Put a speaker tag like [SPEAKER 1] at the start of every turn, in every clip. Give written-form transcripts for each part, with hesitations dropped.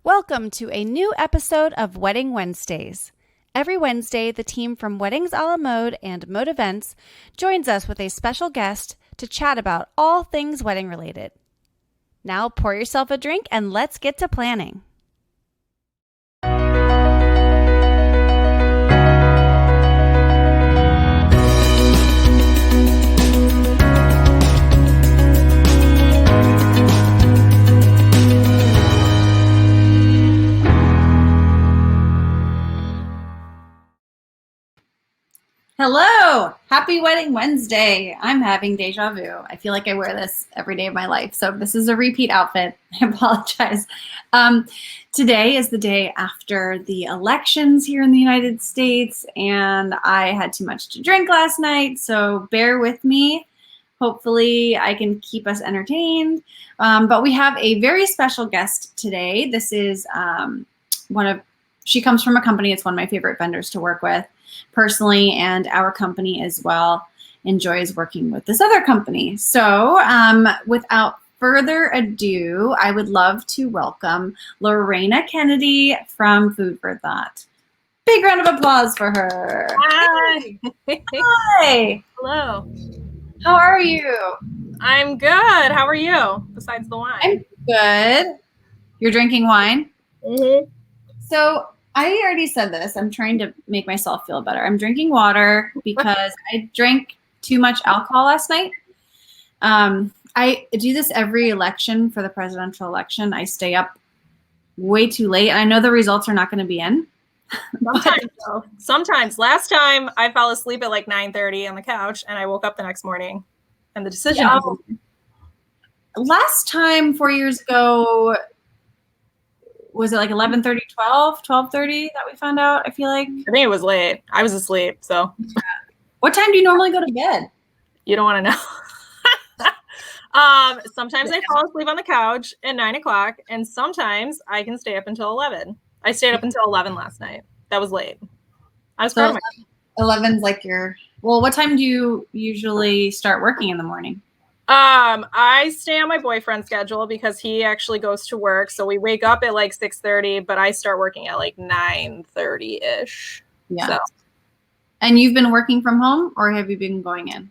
[SPEAKER 1] Welcome to a new episode of Wedding Wednesdays. Every Wednesday, the team from Weddings a la Mode and Mode Events joins us with a special guest to chat about all things wedding related. Now pour yourself a drink and let's get to planning. Hello! Happy Wedding Wednesday! I'm having deja vu. I feel like I wear this every day of my life, so this is a repeat outfit. I apologize. Today is the day after the elections here in the United States, and I had too much to drink last night, so bear with me. Hopefully I can keep us entertained. But we have a very special guest today. This is she comes from a company. It's one of my favorite vendors to work with personally, and our company as well enjoys working with this other company. So without further ado, I would love to welcome Lorena Kennedy from Food for Thought. Big round of applause for her.
[SPEAKER 2] Hi.
[SPEAKER 1] Hi.
[SPEAKER 2] Hello.
[SPEAKER 1] How are you?
[SPEAKER 2] I'm good. How are you, besides the wine?
[SPEAKER 1] I'm good. You're drinking wine?
[SPEAKER 2] Mm-hmm.
[SPEAKER 1] So I already said this. I'm trying to make myself feel better. I'm drinking water because I drank too much alcohol last night. I do this every election for the presidential election. I stay up way too late. And I know the results are not going to be in.
[SPEAKER 2] Sometimes, though. Sometimes. Last time I fell asleep at like 9:30 on the couch, and I woke up the next morning, and the decision.
[SPEAKER 1] Yeah. Last time, 4 years ago, was it like 11:30, 12:30 that we found out? I feel like.
[SPEAKER 2] I think it was late. I was asleep. So.
[SPEAKER 1] What time do you normally go to bed?
[SPEAKER 2] You don't want to know. Sometimes I fall asleep on the couch at 9 o'clock, and sometimes I can stay up until 11. I stayed up until 11 last night. That was late. I was proud of myself.
[SPEAKER 1] 11's like well, what time do you usually start working in the morning?
[SPEAKER 2] I stay on my boyfriend's schedule because he actually goes to work. So we wake up at like 6:30, but I start working at like 9:30-ish.
[SPEAKER 1] Yeah.
[SPEAKER 2] So.
[SPEAKER 1] And you've been working from home, or have you been going in?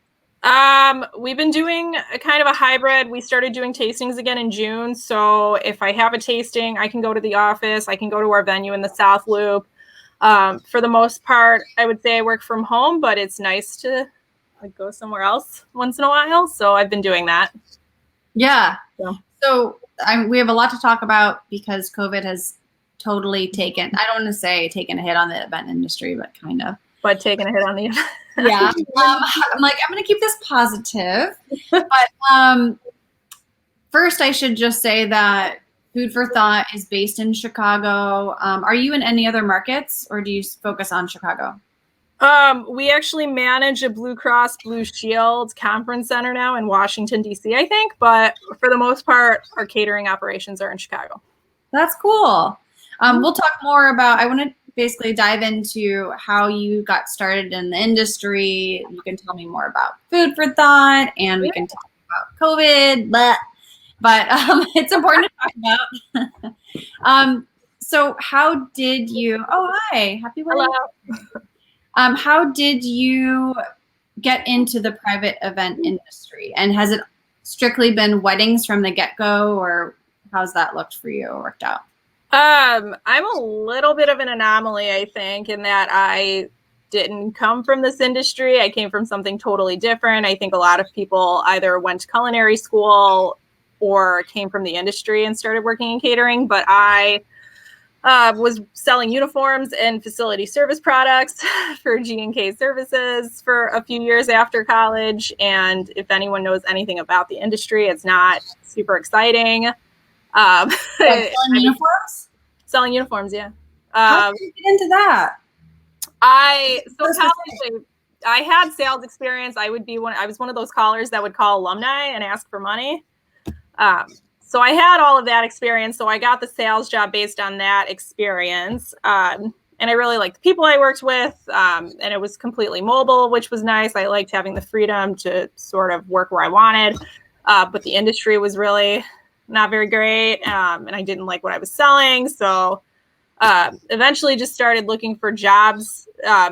[SPEAKER 2] We've been doing a kind of a hybrid. We started doing tastings again in June. So if I have a tasting, I can go to the office. I can go to our venue in the South Loop. For the most part, I would say I work from home, but it's nice to go somewhere else once in a while. So I've been doing that.
[SPEAKER 1] Yeah. So we have a lot to talk about because COVID has totally taken, I don't want to say taken a hit on the event industry, but kind of.
[SPEAKER 2] But taking a hit on the event.
[SPEAKER 1] Yeah. I'm like, I'm going to keep this positive. But first, I should just say that Food for Thought is based in Chicago. Are you in any other markets, or do you focus on Chicago?
[SPEAKER 2] We actually manage a Blue Cross Blue Shield conference center now in Washington, D.C., I think. But for the most part, our catering operations are in Chicago.
[SPEAKER 1] That's cool. We'll talk more about, I want to basically dive into how you got started in the industry. You can tell me more about Food for Thought, and we can talk about COVID, but it's important to talk about. So how did you, hi, happy wedding.
[SPEAKER 2] Hello.
[SPEAKER 1] How did you get into the private event industry? And has it strictly been weddings from the get-go, or how's that looked for you or worked out?
[SPEAKER 2] I'm a little bit of an anomaly, I think, in that I didn't come from this industry. I came from something totally different. I think a lot of people either went to culinary school or came from the industry and started working in catering. But I was selling uniforms and facility service products for G&K Services for a few years after college. And if anyone knows anything about the industry, it's not super exciting.
[SPEAKER 1] Selling uniforms?
[SPEAKER 2] Selling uniforms, yeah.
[SPEAKER 1] How did you get into that?
[SPEAKER 2] I had sales experience. I was one of those callers that would call alumni and ask for money. So I had all of that experience. So I got the sales job based on that experience. And I really liked the people I worked with. And it was completely mobile, which was nice. I liked having the freedom to sort of work where I wanted. But the industry was really not very great. And I didn't like what I was selling. So eventually just started looking for jobs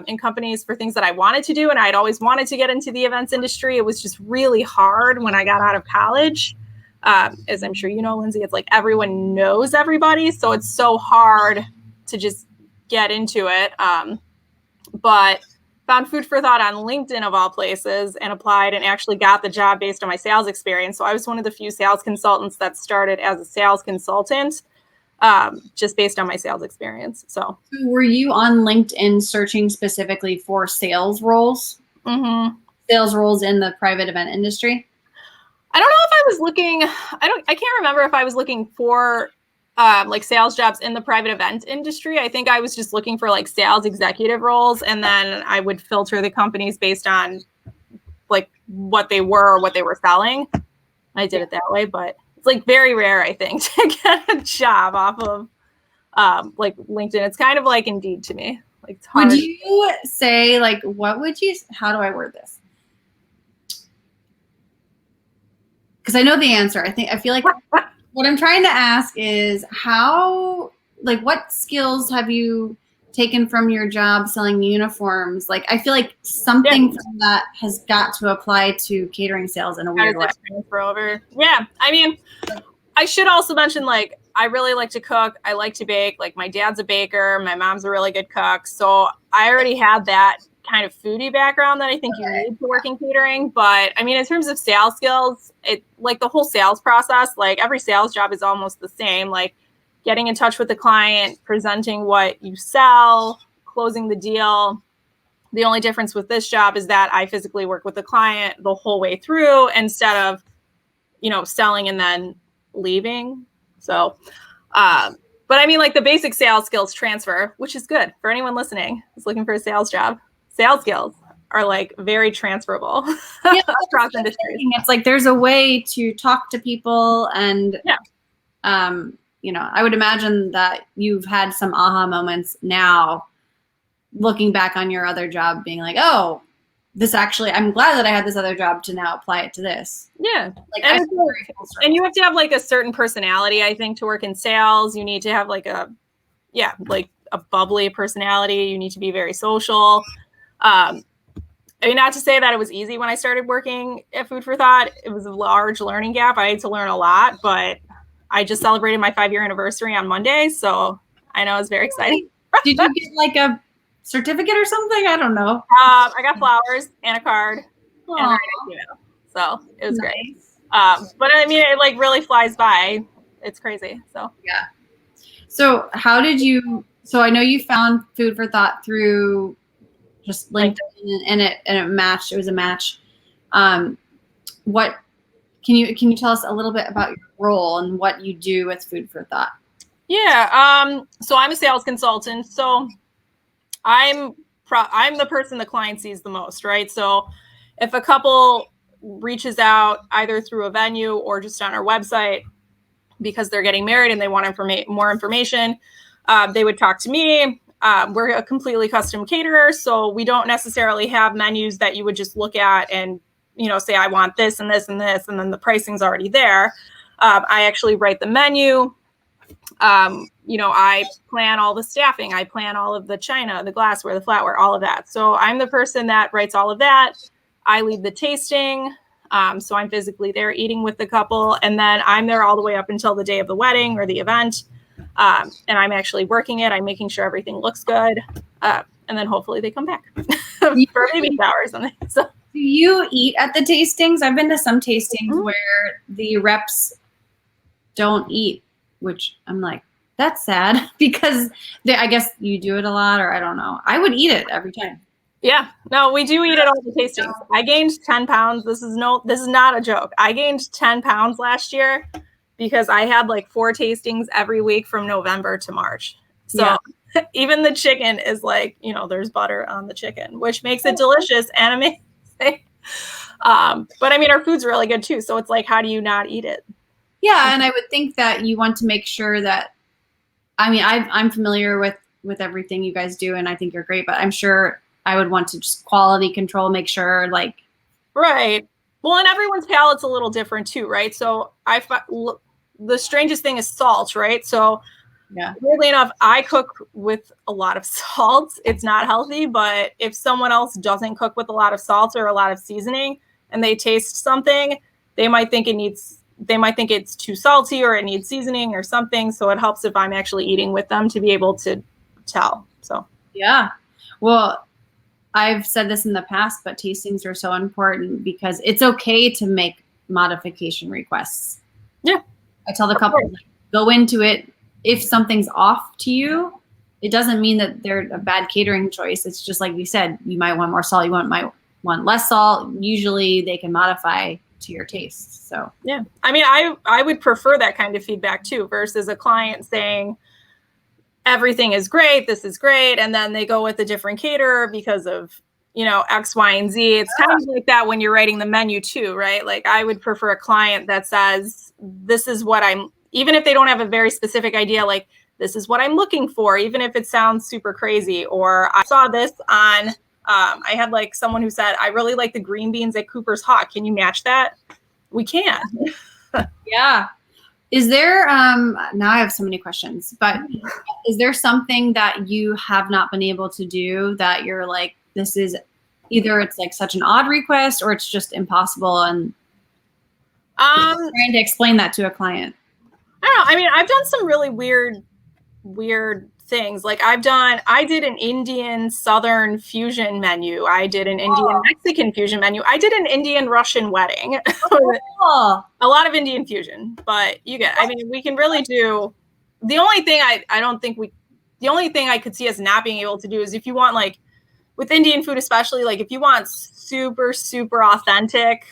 [SPEAKER 2] in companies for things that I wanted to do. And I'd always wanted to get into the events industry. It was just really hard when I got out of college. As I'm sure you know, Lindsay, it's like everyone knows everybody. So it's so hard to just get into it. But found food for thought on LinkedIn of all places and applied and actually got the job based on my sales experience. So I was one of the few sales consultants that started as a sales consultant just based on my sales experience. So
[SPEAKER 1] were you on LinkedIn searching specifically for sales roles?
[SPEAKER 2] Mm-hmm.
[SPEAKER 1] Sales roles in the private event industry?
[SPEAKER 2] I don't know if I was looking, I can't remember if I was looking for like sales jobs in the private event industry. I think I was just looking for like sales executive roles. And then I would filter the companies based on like what they were or what they were selling. I did it that way, but it's like very rare, I think, to get a job off of like LinkedIn. It's kind of like Indeed to me. Like, it's hard.
[SPEAKER 1] Would you say like, how do I word this? Because I know the answer. I feel like what I'm trying to ask is what skills have you taken from your job selling uniforms? Like, I feel like something from that has got to apply to catering sales in a weird way.
[SPEAKER 2] Transfer over. Yeah. I mean, I should also mention, like, I really like to cook. I like to bake. Like, my dad's a baker. My mom's a really good cook. So I already had that kind of foodie background that I think you need to work in catering. But I mean, in terms of sales skills, like the whole sales process, like every sales job is almost the same, like getting in touch with the client, presenting what you sell, closing the deal. The only difference with this job is that I physically work with the client the whole way through instead of, selling and then leaving. So, but I mean, like the basic sales skills transfer, which is good for anyone listening who's looking for a sales job. Sales skills are like very transferable across industries.
[SPEAKER 1] It's like there's a way to talk to people and, I would imagine that you've had some aha moments now looking back on your other job being like, oh, I'm glad that I had this other job to now apply it to this.
[SPEAKER 2] Yeah. And you have to have like a certain personality, I think, to work in sales. You need to have like a bubbly personality. You need to be very social. I mean, not to say that it was easy when I started working at Food for Thought. It was a large learning gap. I had to learn a lot, but I just celebrated my 5-year anniversary on Monday. So I know it's very exciting.
[SPEAKER 1] Did you get like a certificate or something? I don't know.
[SPEAKER 2] I got flowers and a card. And so it was great. But I mean, it like really flies by. It's crazy. So
[SPEAKER 1] yeah. So how did you? So I know you found Food for Thought through just LinkedIn, and it matched. It was a match. What can you tell us a little bit about your role and what you do with Food for Thought?
[SPEAKER 2] Yeah. So I'm a sales consultant. So I'm the person the client sees the most, right? So if a couple reaches out either through a venue or just on our website because they're getting married and they want more information, they would talk to me. We're a completely custom caterer, so we don't necessarily have menus that you would just look at and, say, I want this and this and this, and then the pricing's already there. I actually write the menu. I plan all the staffing. I plan all of the china, the glassware, the flatware, all of that. So I'm the person that writes all of that. I lead the tasting. So I'm physically there eating with the couple. And then I'm there all the way up until the day of the wedding or the event. And I'm actually working it. I'm making sure everything looks good. And then hopefully they come back for baby shower or something. So
[SPEAKER 1] do you eat at the tastings? I've been to some tastings where the reps don't eat, which I'm like, that's sad because I guess you do it a lot, or I don't know. I would eat it every time.
[SPEAKER 2] Yeah, no, we do eat at all the tastings. I gained 10 pounds. This is not a joke. I gained 10 pounds last year because I had like 4 tastings every week from November to March. So even the chicken is like, there's butter on the chicken, which makes it delicious and amazing. But I mean, our food's really good too. So it's like, how do you not eat it?
[SPEAKER 1] Yeah, and I would think that you want to make sure that, I mean, I'm familiar with everything you guys do, and I think you're great, but I'm sure I would want to just quality control, make sure
[SPEAKER 2] Right. Well, and everyone's palate's a little different too, right? So the strangest thing is salt, right? So
[SPEAKER 1] Yeah.
[SPEAKER 2] weirdly enough, I cook with a lot of salt. It's not healthy, but if someone else doesn't cook with a lot of salt or a lot of seasoning and they taste something, they might think it's too salty or it needs seasoning or something. So it helps if I'm actually eating with them to be able to tell. So
[SPEAKER 1] Yeah. Well, I've said this in the past, but tastings are so important because it's okay to make modification requests.
[SPEAKER 2] yeah,
[SPEAKER 1] I tell the couple, like, go into it. If something's off to you, it doesn't mean that they're a bad catering choice. It's just like you said, you might want more salt, might want less salt. Usually they can modify to your taste. So
[SPEAKER 2] yeah. I mean, I would prefer that kind of feedback too, versus a client saying everything is great, this is great, and then they go with a different caterer because of, X, Y, and Z. It's kind of like that when you're writing the menu too, right? Like I would prefer a client that says, this is what even if they don't have a very specific idea, like this is what I'm looking for, even if it sounds super crazy. Or I saw this on, I had like someone who said, I really like the green beans at Cooper's Hawk. Can you match that? We can.
[SPEAKER 1] yeah. Is there, now I have so many questions, but is there something that you have not been able to do that you're like, this is either it's like such an odd request or it's just impossible, and trying to explain that to a client?
[SPEAKER 2] I don't know. I mean, I've done some really weird things. Like I did an Indian Southern fusion menu. I did an Indian Mexican fusion menu. I did an Indian Russian wedding.
[SPEAKER 1] Oh.
[SPEAKER 2] A lot of Indian fusion, but I mean, we can really do, the only thing the only thing I could see us not being able to do is if you want, like with Indian food, especially, like if you want super, super authentic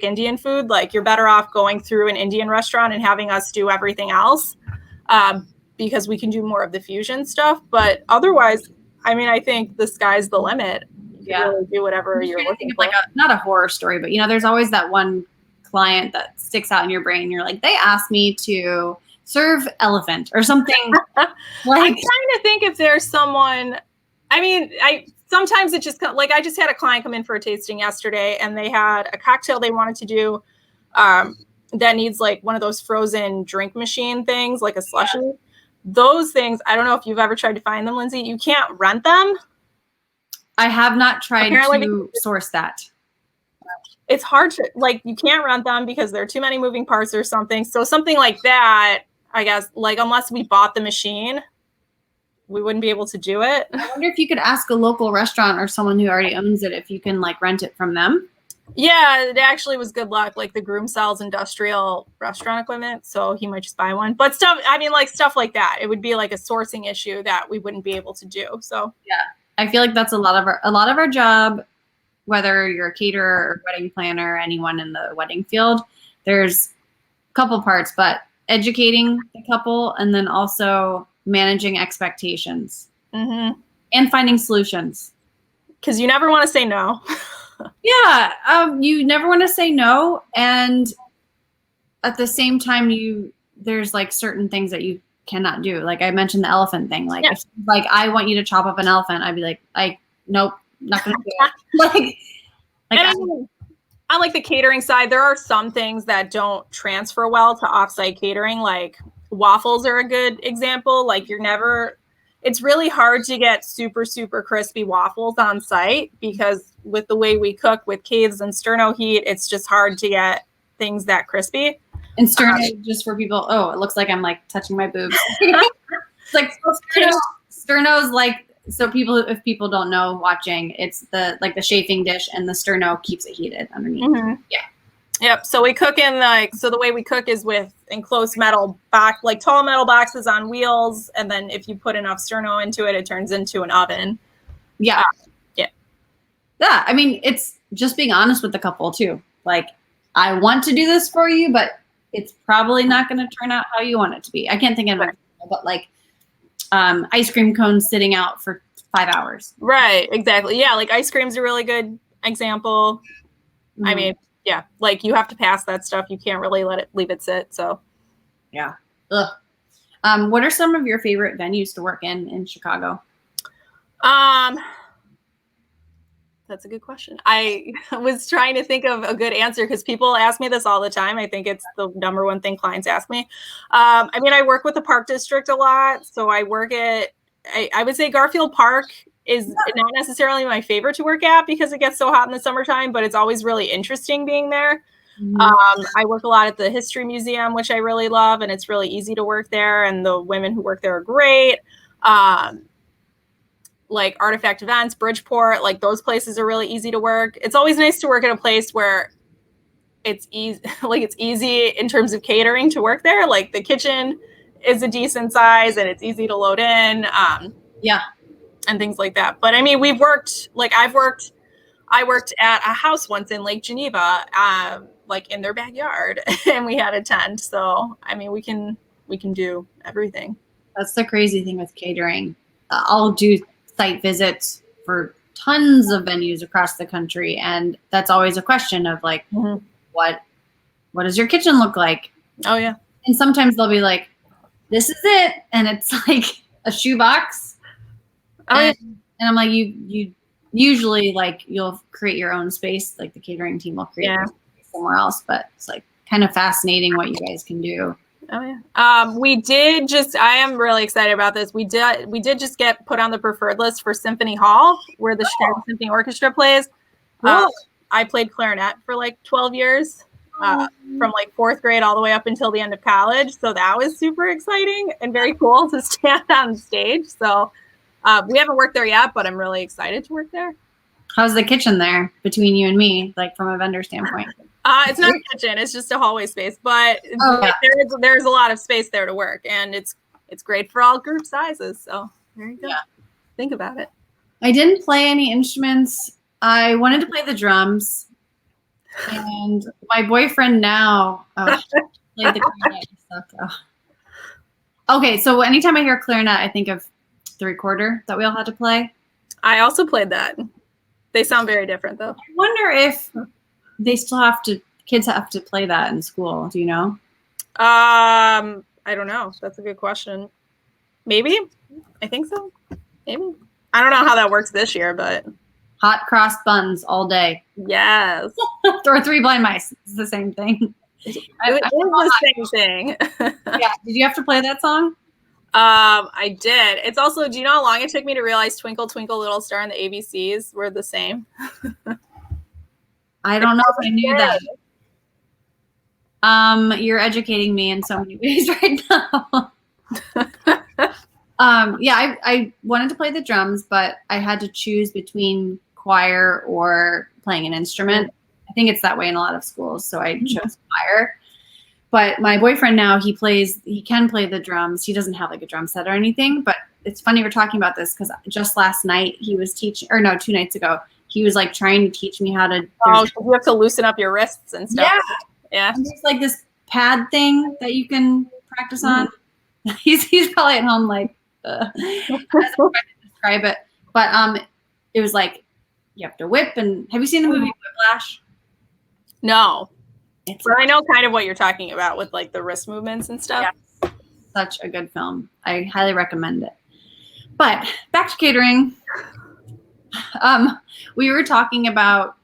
[SPEAKER 2] Indian food, like you're better off going through an Indian restaurant and having us do everything else. Because we can do more of the fusion stuff. But otherwise, I mean, I think the sky's the limit. You can really do whatever you're looking for.
[SPEAKER 1] Like not a horror story, but there's always that one client that sticks out in your brain. You're like, they asked me to serve elephant or something.
[SPEAKER 2] Like, I'm trying to think if there's someone. I mean, sometimes it just, like, I just had a client come in for a tasting yesterday, and they had a cocktail they wanted to do that needs like one of those frozen drink machine things, like a slushie. Yeah. Those things, I don't know if you've ever tried to find them, Lindsay. You can't rent them. I
[SPEAKER 1] have not tried to source that.
[SPEAKER 2] It's hard to, like, you can't rent them because there are too many moving parts or something. So something like that, I guess, like, unless we bought the machine, we wouldn't be able to do it.
[SPEAKER 1] I wonder if you could ask a local restaurant or someone who already owns it if you can like rent it from them.
[SPEAKER 2] Yeah, it actually was good luck. Like the groom sells industrial restaurant equipment, so he might just buy one. But stuff like that, it would be like a sourcing issue that we wouldn't be able to do. So
[SPEAKER 1] yeah, I feel like that's a lot of our job, whether you're a caterer or wedding planner, anyone in the wedding field. There's a couple parts, but educating the couple and then also managing expectations and finding solutions.
[SPEAKER 2] Because you never want to say no.
[SPEAKER 1] Yeah, you never want to say no, and at the same time, there's like certain things that you cannot do. Like I mentioned the elephant thing. Like if like I want you to chop up an elephant, I'd be like, nope, not gonna do it.
[SPEAKER 2] On like the catering side, there are some things that don't transfer well to offsite catering. Like waffles are a good example. Like it's really hard to get super, super crispy waffles on site because with the way we cook with caves and sterno heat, it's just hard to get things that crispy.
[SPEAKER 1] And sterno, just for people, it looks like I'm like touching my boobs. It's like sterno's like, so if people don't know watching, it's the chafing dish and the sterno keeps it heated underneath. Mm-hmm. Yeah.
[SPEAKER 2] Yep. So we cook the way we cook is with enclosed metal box, like tall metal boxes on wheels. And then if you put enough sterno into it, it turns into an oven.
[SPEAKER 1] Yeah.
[SPEAKER 2] Yeah.
[SPEAKER 1] I mean, it's just being honest with the couple too. Like, I want to do this for you, but it's probably not going to turn out how you want it to be. I can't think of an example, but like ice cream cones sitting out for 5 hours.
[SPEAKER 2] Right. Exactly. Yeah. Like ice cream's a really good example. Mm-hmm. I mean, yeah, like you have to pass that stuff. You can't really leave it sit. So,
[SPEAKER 1] yeah. Ugh. What are some of your favorite venues to work in Chicago?
[SPEAKER 2] That's That's a good question. I was trying to think of a good answer because people ask me this all the time. I think it's the number one thing clients ask me. I mean, I work with the park district a lot. So I work at, I would say Garfield Park is not necessarily my favorite to work at because it gets so hot in the summertime, but it's always really interesting being there. I work a lot at the History Museum, which I really love, and it's really easy to work there. And the women who work there are great. Like Artifact Events, Bridgeport, like those places are really easy to work. It's always nice to work at a place where it's easy, like it's easy in terms of catering to work there. Like the kitchen is a decent size and it's easy to load in.
[SPEAKER 1] Yeah.
[SPEAKER 2] And things like that. But I mean, I worked at a house once in Lake Geneva, like in their backyard, and we had a tent. So, I mean, we can do everything.
[SPEAKER 1] That's the crazy thing with catering. I'll do site visits for tons of venues across the country, and that's always a question of like, what does your kitchen look like?
[SPEAKER 2] Oh yeah.
[SPEAKER 1] And sometimes they'll be like, this is it, and it's like a shoebox.
[SPEAKER 2] Oh, yeah.
[SPEAKER 1] And I'm like, you usually like you'll create your own space, like the catering team will create their space somewhere else, but it's like kind of fascinating what you guys can do.
[SPEAKER 2] Oh yeah. I am really excited about this. We did just get put on the preferred list for Symphony Hall, where the Chicago Symphony Orchestra plays. I played clarinet for like 12 years, from like 4th grade all the way up until the end of college. So that was super exciting and very cool to stand on stage. So we haven't worked there yet, but I'm really excited to work there.
[SPEAKER 1] How's the kitchen there between you and me, like from a vendor standpoint?
[SPEAKER 2] It's not a kitchen; it's just a hallway space. But there's a lot of space there to work, and it's great for all group sizes. So there you go. Yeah. Think about it.
[SPEAKER 1] I didn't play any instruments. I wanted to play the drums, and my boyfriend now played the clarinet. Okay, so anytime I hear clarinet, I think of the recorder that we all had to play.
[SPEAKER 2] I also played that. They sound very different, though.
[SPEAKER 1] I wonder if they still kids have to play that in school. Do you know?
[SPEAKER 2] I don't know. That's a good question. Maybe. I think so. Maybe. I don't know how that works this year, but.
[SPEAKER 1] Hot cross buns all day.
[SPEAKER 2] Yes.
[SPEAKER 1] Or 3 Blind Mice. It's the same thing.
[SPEAKER 2] It is the same thing.
[SPEAKER 1] Yeah. Did you have to play that song?
[SPEAKER 2] I did. It's also, do you know how long it took me to realize Twinkle, Twinkle, Little Star and the ABCs were the same?
[SPEAKER 1] I don't know if I knew that. You're educating me in so many ways right now. Yeah, I wanted to play the drums, but I had to choose between choir or playing an instrument. I think it's that way in a lot of schools, so I chose choir. But my boyfriend now, he can play the drums. He doesn't have like a drum set or anything, but it's funny we're talking about this because just last night he was teaching, or no, 2 nights ago, he was like trying to teach me how to.
[SPEAKER 2] Oh, you have to loosen up your wrists and stuff. Yeah.
[SPEAKER 1] And there's like this pad thing that you can practice on. He's probably at home like, as I'm trying to describe it. But it was like you have to whip. And have you seen the movie Whiplash?
[SPEAKER 2] No. But I know kind of what you're talking about with like the wrist movements and stuff.
[SPEAKER 1] Yeah. Such a good film. I highly recommend it. But back to catering. We were talking about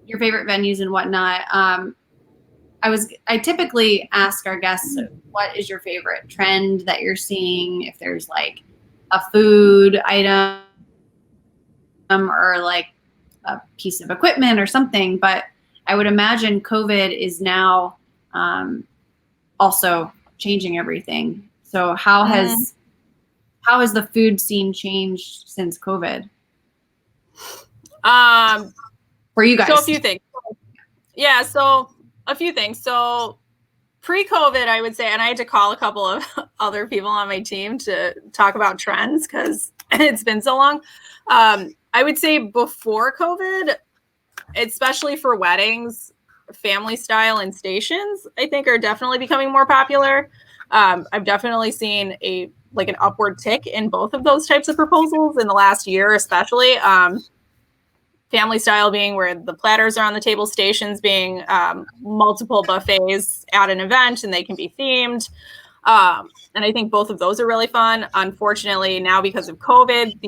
[SPEAKER 1] your favorite venues and whatnot. I typically ask our guests, what is your favorite trend that you're seeing? If there's like a food item or like a piece of equipment or something, but I would imagine COVID is now also changing everything. So how has the food scene changed since COVID? For you guys.
[SPEAKER 2] So a few things. Yeah, so a few things. So pre-COVID, I would say, and I had to call a couple of other people on my team to talk about trends because it's been so long. I would say before COVID, especially for weddings, family style and stations, I think are definitely becoming more popular. I've definitely seen an upward tick in both of those types of proposals in the last year, especially. Family style being where the platters are on the table, stations being multiple buffets at an event and they can be themed. And I think both of those are really fun. Unfortunately, now because of COVID,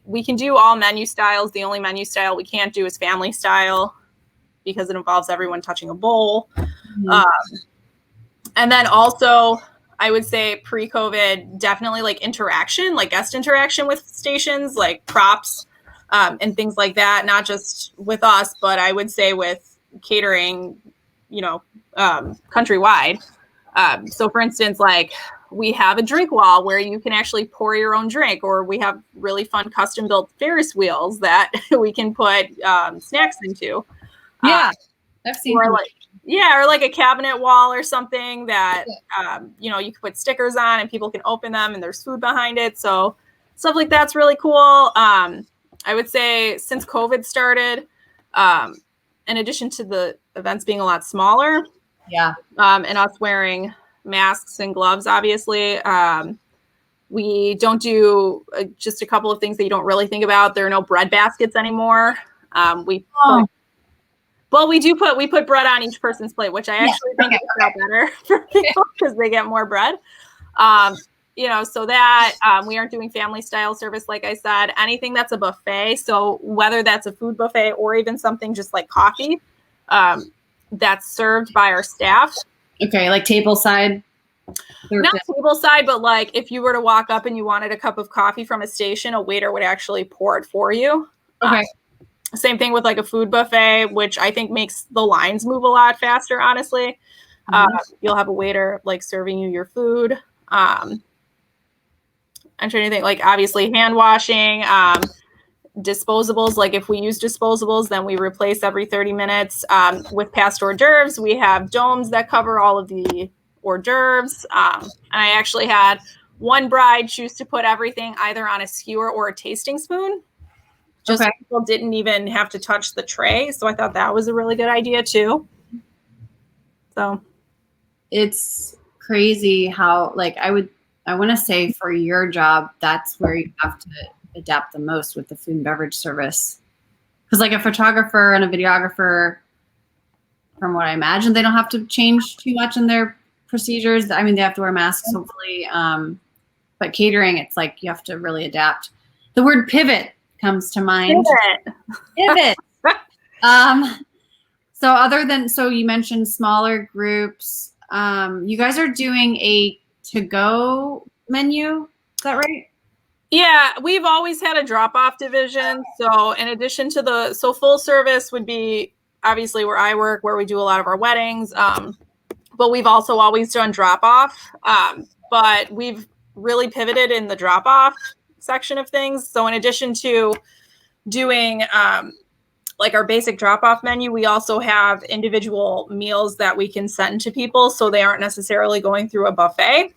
[SPEAKER 2] we can do all menu styles. The only menu style we can't do is family style because it involves everyone touching a bowl.
[SPEAKER 1] Mhm.
[SPEAKER 2] And then also, I would say pre-COVID, definitely like interaction, like guest interaction with stations, like props and things like that, not just with us, but I would say with catering, countrywide. So for instance, like we have a drink wall where you can actually pour your own drink, or we have really fun custom built Ferris wheels that we can put snacks into.
[SPEAKER 1] Yeah, I've seen.
[SPEAKER 2] Or like a cabinet wall or something that you can put stickers on and people can open them and there's food behind it. So stuff like that's really cool. I would say since COVID started, in addition to the events being a lot smaller,
[SPEAKER 1] Yeah.
[SPEAKER 2] And us wearing masks and gloves, obviously, we don't do just a couple of things that you don't really think about. There are no bread baskets anymore. We put bread on each person's plate, which I actually think is better for people because they get more bread. So that we aren't doing family style service, like I said, anything that's a buffet. So whether that's a food buffet or even something just like coffee, that's served by our staff.
[SPEAKER 1] Okay, like table side.
[SPEAKER 2] Not table side, but like if you were to walk up and you wanted a cup of coffee from a station, a waiter would actually pour it for you.
[SPEAKER 1] Okay.
[SPEAKER 2] Same thing with like a food buffet, which I think makes the lines move a lot faster, honestly. You'll have a waiter like serving you your food. I'm trying to think, like obviously hand washing, disposables. Like if we use disposables, then we replace every 30 minutes. With past hors d'oeuvres, we have domes that cover all of the hors d'oeuvres. And I actually had one bride choose to put everything either on a skewer or a tasting spoon. Just so people didn't even have to touch the tray. So I thought that was a really good idea too. So
[SPEAKER 1] it's crazy how, like, I want to say for your job, that's where you have to adapt the most with the food and beverage service. Because like a photographer and a videographer, from what I imagine, they don't have to change too much in their procedures. I mean, they have to wear masks, hopefully. But catering, it's like you have to really adapt. The word pivot comes to mind. Pivot. So you mentioned smaller groups. You guys are doing a to-go menu. Is that right?
[SPEAKER 2] Yeah, we've always had a drop-off division. So in addition to full service would be obviously where I work, where we do a lot of our weddings. But we've also always done drop-off. But we've really pivoted in the drop-off section of things. So in addition to doing like our basic drop-off menu, we also have individual meals that we can send to people so they aren't necessarily going through a buffet.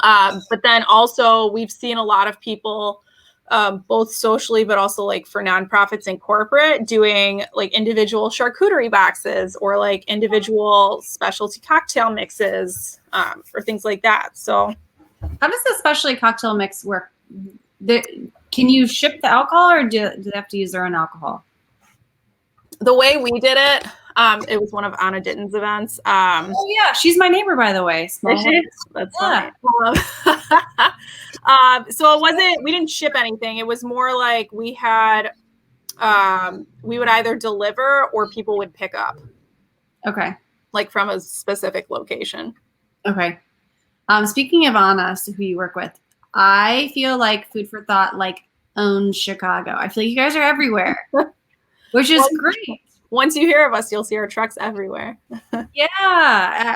[SPEAKER 2] But then also we've seen a lot of people, both socially, but also like for nonprofits and corporate, doing like individual charcuterie boxes or like individual specialty cocktail mixes or things like that. So
[SPEAKER 1] how does the specialty cocktail mix work? Can you ship the alcohol, or do they have to use their own alcohol?
[SPEAKER 2] The way we did it, it was one of Anna Ditton's events.
[SPEAKER 1] Oh yeah, she's my neighbor, by the way.
[SPEAKER 2] That's funny. So it wasn't, we didn't ship anything. It was more like we had, we would either deliver or people would pick up.
[SPEAKER 1] Okay.
[SPEAKER 2] Like from a specific location.
[SPEAKER 1] Okay. Speaking of Anna, who you work with, I feel like Food for Thought like owns Chicago. I feel like you guys are everywhere, which is great.
[SPEAKER 2] Once you hear of us, you'll see our trucks everywhere.
[SPEAKER 1] Yeah,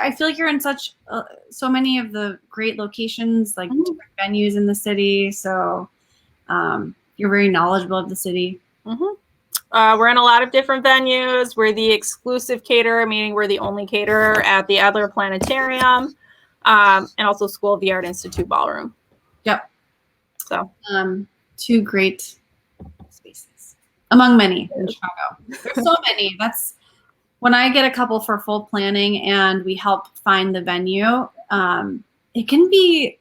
[SPEAKER 1] I feel like you're in so many of the great locations, like different venues in the city. So you're very knowledgeable of the city.
[SPEAKER 2] We're in a lot of different venues. We're the exclusive caterer, meaning we're the only caterer at the Adler Planetarium, and also School of the Art Institute Ballroom.
[SPEAKER 1] Yep.
[SPEAKER 2] So
[SPEAKER 1] two great spaces among many in Chicago. There's so many. That's when I get a couple for full planning and we help find the venue. It can be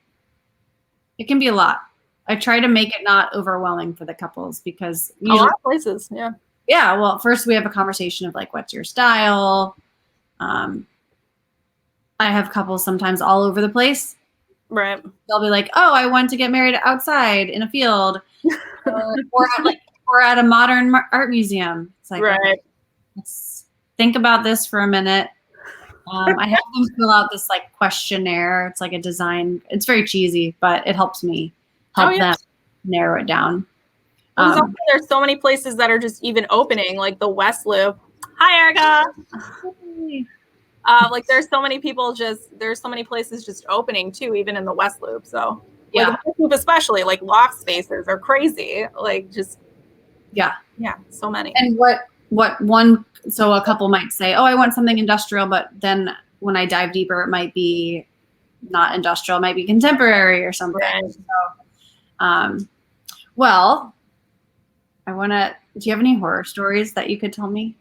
[SPEAKER 1] a lot. I try to make it not overwhelming for the couples because
[SPEAKER 2] usually, a lot of places, yeah.
[SPEAKER 1] Yeah, well, first we have a conversation of like, what's your style? I have couples sometimes all over the place.
[SPEAKER 2] Right.
[SPEAKER 1] They'll be like, "Oh, I want to get married outside in a field, or at a modern art museum." It's like, okay,
[SPEAKER 2] Right.
[SPEAKER 1] let's think about this for a minute. I have them fill out this like questionnaire. It's like a design. It's very cheesy, but it helps me
[SPEAKER 2] Oh
[SPEAKER 1] help
[SPEAKER 2] yeah.
[SPEAKER 1] them narrow it down.
[SPEAKER 2] Well, there's so many places that are just even opening, like the West Loop. Hi, Erica. Like there's so many places just opening too, even in the West Loop. So like the West Loop especially, like loft spaces are crazy. Like just
[SPEAKER 1] yeah,
[SPEAKER 2] so many.
[SPEAKER 1] And so a couple might say, "Oh, I want something industrial," but then when I dive deeper, it might be not industrial, it might be contemporary or something.
[SPEAKER 2] Right.
[SPEAKER 1] So, well, do you have any horror stories that you could tell me?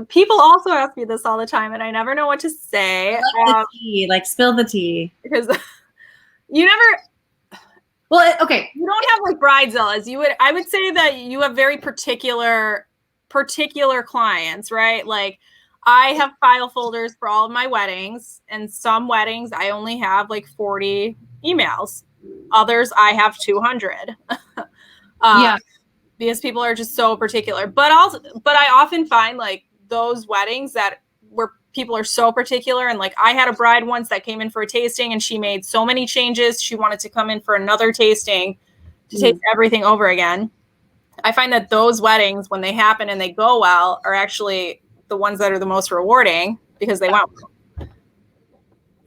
[SPEAKER 2] People also ask me this all the time and I never know what to say.
[SPEAKER 1] The tea, like spill the tea.
[SPEAKER 2] Because you never,
[SPEAKER 1] well, okay.
[SPEAKER 2] You don't have like bridezillas. I would say that you have very particular clients, right? Like I have file folders for all of my weddings, and some weddings I only have like 40 emails. Others I have 200.
[SPEAKER 1] Yeah.
[SPEAKER 2] Because people are just so particular. But I often find like those weddings where people are so particular, and like I had a bride once that came in for a tasting and she made so many changes. She wanted to come in for another tasting to taste everything over again. I find that those weddings, when they happen and they go well, are actually the ones that are the most rewarding because they went well.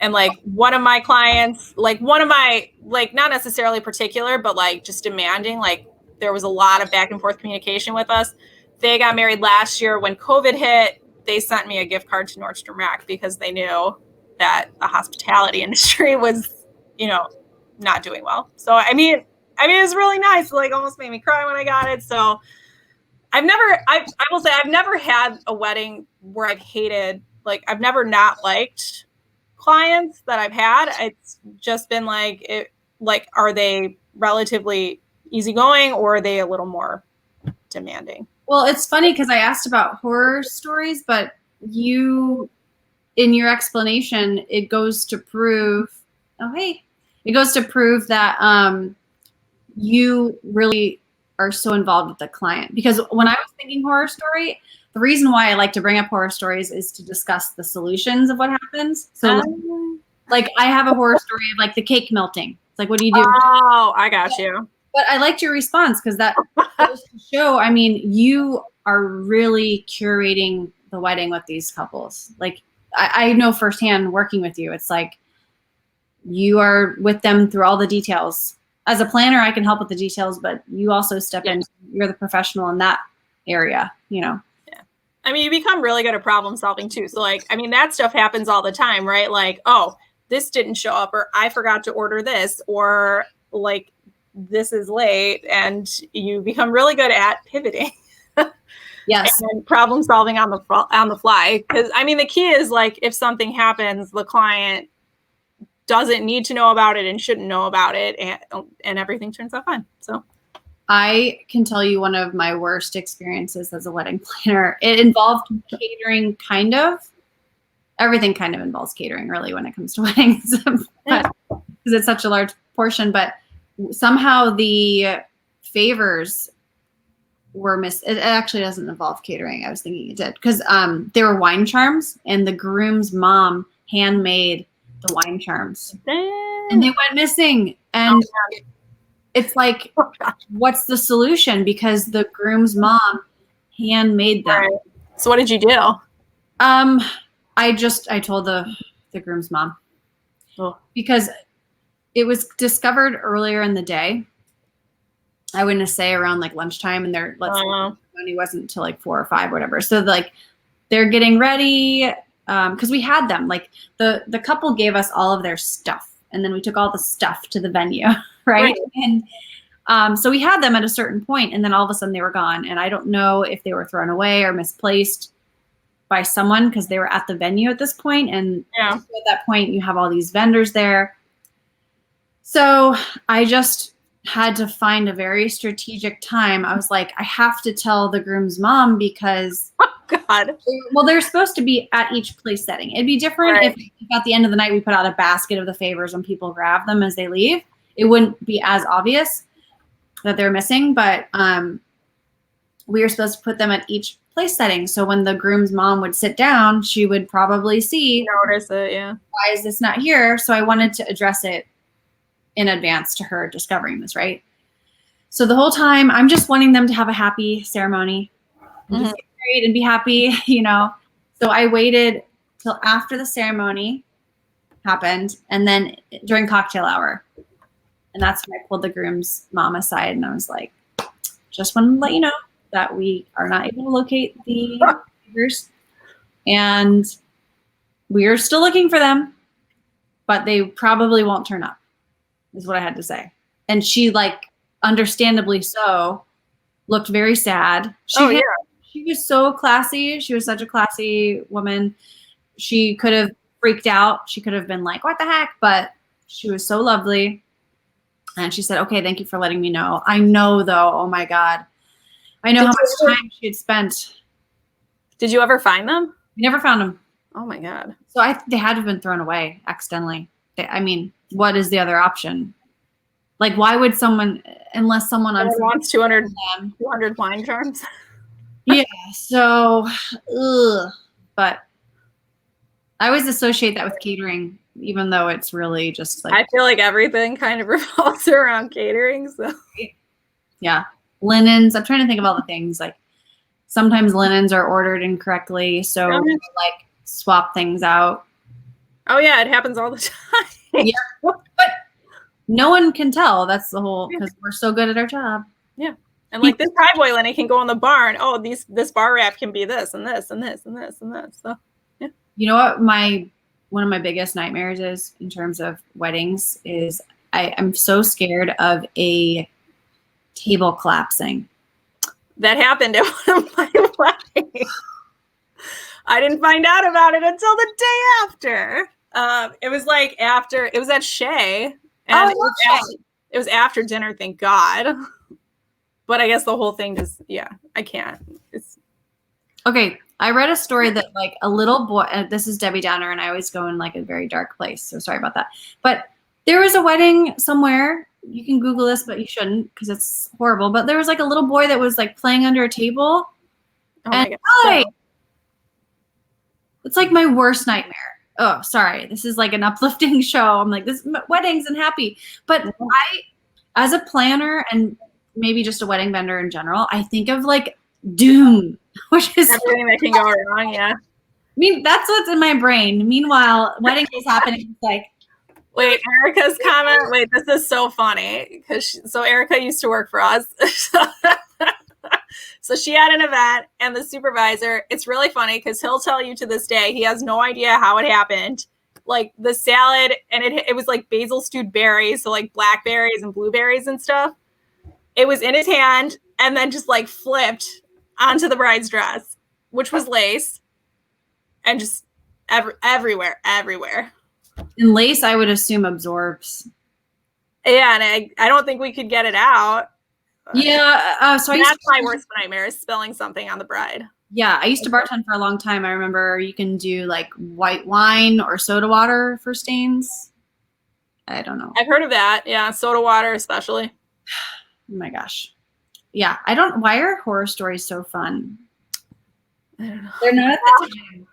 [SPEAKER 2] And like one of my clients, like not necessarily particular, but like just demanding, like there was a lot of back and forth communication with us. They got married last year. When COVID hit, they sent me a gift card to Nordstrom Rack because they knew that the hospitality industry was, not doing well. So, I mean, it was really nice. Like almost made me cry when I got it. So I will say I've never had a wedding where I've hated, like I've never not liked clients that I've had. It's just been like, are they relatively easygoing or are they a little more demanding?
[SPEAKER 1] Well, it's funny because I asked about horror stories, but in your explanation, it goes to prove that you really are so involved with the client. Because when I was thinking horror story, the reason why I like to bring up horror stories is to discuss the solutions of what happens. So like I have a horror story of like the cake melting. It's like, what do you do?
[SPEAKER 2] Oh, I got you.
[SPEAKER 1] But I liked your response because that goes to show, I mean, you are really curating the wedding with these couples. Like I know firsthand working with you, it's like you are with them through all the details. As a planner, I can help with the details, but you also step in. You're the professional in that area, Yeah.
[SPEAKER 2] I mean, you become really good at problem solving too. So like, I mean, that stuff happens all the time, right? Like, oh, this didn't show up, or I forgot to order this, or like this is late, and you become really good at pivoting.
[SPEAKER 1] Yes.
[SPEAKER 2] And problem solving on the fly. Because I mean, the key is like if something happens, the client doesn't need to know about it and shouldn't know about it, and everything turns out fine. So
[SPEAKER 1] I can tell you one of my worst experiences as a wedding planner. It involved catering, kind of. Everything kind of involves catering, really, when it comes to weddings, because it's such a large portion. But somehow the favors were missed. It actually doesn't involve catering. I was thinking it did because there were wine charms, and the groom's mom handmade the wine charms, and they went missing. And it's like, what's the solution? Because the groom's mom handmade them.
[SPEAKER 2] Right. So what did you do?
[SPEAKER 1] I told the groom's mom because it was discovered earlier in the day. I wouldn't say around like lunchtime, and money wasn't until like 4 or 5, whatever. So like they're getting ready because we had them. Like the couple gave us all of their stuff, and then we took all the stuff to the venue, right? And so we had them at a certain point, and then all of a sudden they were gone. And I don't know if they were thrown away or misplaced by someone because they were at the venue at this point. And at that point, you have all these vendors there. So I just had to find a very strategic time. I was like, I have to tell the groom's mom because
[SPEAKER 2] God.
[SPEAKER 1] Well, they're supposed to be at each place setting. It'd be different
[SPEAKER 2] Right.
[SPEAKER 1] if at the end of the night we put out a basket of the favors and people grab them as they leave. It wouldn't be as obvious that they're missing, but we were supposed to put them at each place setting. So when the groom's mom would sit down, she would probably see,
[SPEAKER 2] Notice it, yeah.
[SPEAKER 1] why is this not here? So I wanted to address it in advance to her discovering this, right? So the whole time I'm just wanting them to have a happy ceremony, and just get married and be happy, you know. So I waited till after the ceremony happened, and then during cocktail hour. And that's when I pulled the groom's mom aside and I was like, just want to let you know that we are not able to locate the favors, and we are still looking for them, but they probably won't turn up, is what I had to say. And she, like, understandably so, looked very sad. She was so classy. She was such a classy woman. She could have freaked out. She could have been like, what the heck? But she was so lovely. And she said, okay, thank you for letting me know. I know, though, oh my God. I know how much time she had spent.
[SPEAKER 2] Did you ever find them?
[SPEAKER 1] We never found them.
[SPEAKER 2] Oh my God.
[SPEAKER 1] So they had to have been thrown away accidentally. I mean, what is the other option? Like, why would someone, unless someone
[SPEAKER 2] wants 200 wine charms?
[SPEAKER 1] Yeah, so, but I always associate that with catering, even though it's really just like.
[SPEAKER 2] I feel like everything kind of revolves around catering. So,
[SPEAKER 1] yeah, linens. I'm trying to think of all the things. Like, sometimes linens are ordered incorrectly, so like swap things out.
[SPEAKER 2] Oh yeah, it happens all the time.
[SPEAKER 1] Yeah, but no one can tell. That's the whole, because we're so good at our job.
[SPEAKER 2] Yeah. And like this high boy linen can go in the barn. Oh, this bar wrap can be this and this and this and this and this. So yeah.
[SPEAKER 1] You know what one of my biggest nightmares is in terms of weddings is I'm so scared of a table collapsing.
[SPEAKER 2] That happened at one of my weddings. I didn't find out about it until the day after. It was like after, it was at Shea. And it was after dinner, thank God. But I guess the whole thing just, yeah, I can't.
[SPEAKER 1] Okay, I read a story that like a little boy, this is Debbie Downer, and I always go in like a very dark place, so sorry about that. But there was a wedding somewhere, you can Google this, but you shouldn't because it's horrible. But there was like a little boy that was like playing under a table.
[SPEAKER 2] Oh my God.
[SPEAKER 1] It's like my worst nightmare. Oh, sorry. This is like an uplifting show. I'm like, this weddings and happy. But I, as a planner and maybe just a wedding vendor in general, I think of like doom, which is
[SPEAKER 2] everything that can go wrong. Yeah.
[SPEAKER 1] I mean, that's what's in my brain. Meanwhile, wedding is happening. It's like,
[SPEAKER 2] wait, Erica's comment. Wait, this is so funny so Erica used to work for us. So she had an event, and the supervisor, it's really funny because he'll tell you to this day, he has no idea how it happened. Like the salad, and it was like basil stewed berries, so like blackberries and blueberries and stuff. It was in his hand and then just like flipped onto the bride's dress, which was lace, and just everywhere.
[SPEAKER 1] And lace, I would assume, absorbs.
[SPEAKER 2] Yeah, and I don't think we could get it out.
[SPEAKER 1] Yeah, so
[SPEAKER 2] that's my worst nightmare, is spilling something on the bride.
[SPEAKER 1] Yeah, I used to bartend for a long time. I remember you can do like white wine or soda water for stains. I don't know.
[SPEAKER 2] I've heard of that. Yeah, soda water especially.
[SPEAKER 1] Oh my gosh. Yeah, why are horror stories so fun?
[SPEAKER 2] I don't know.
[SPEAKER 1] They're not at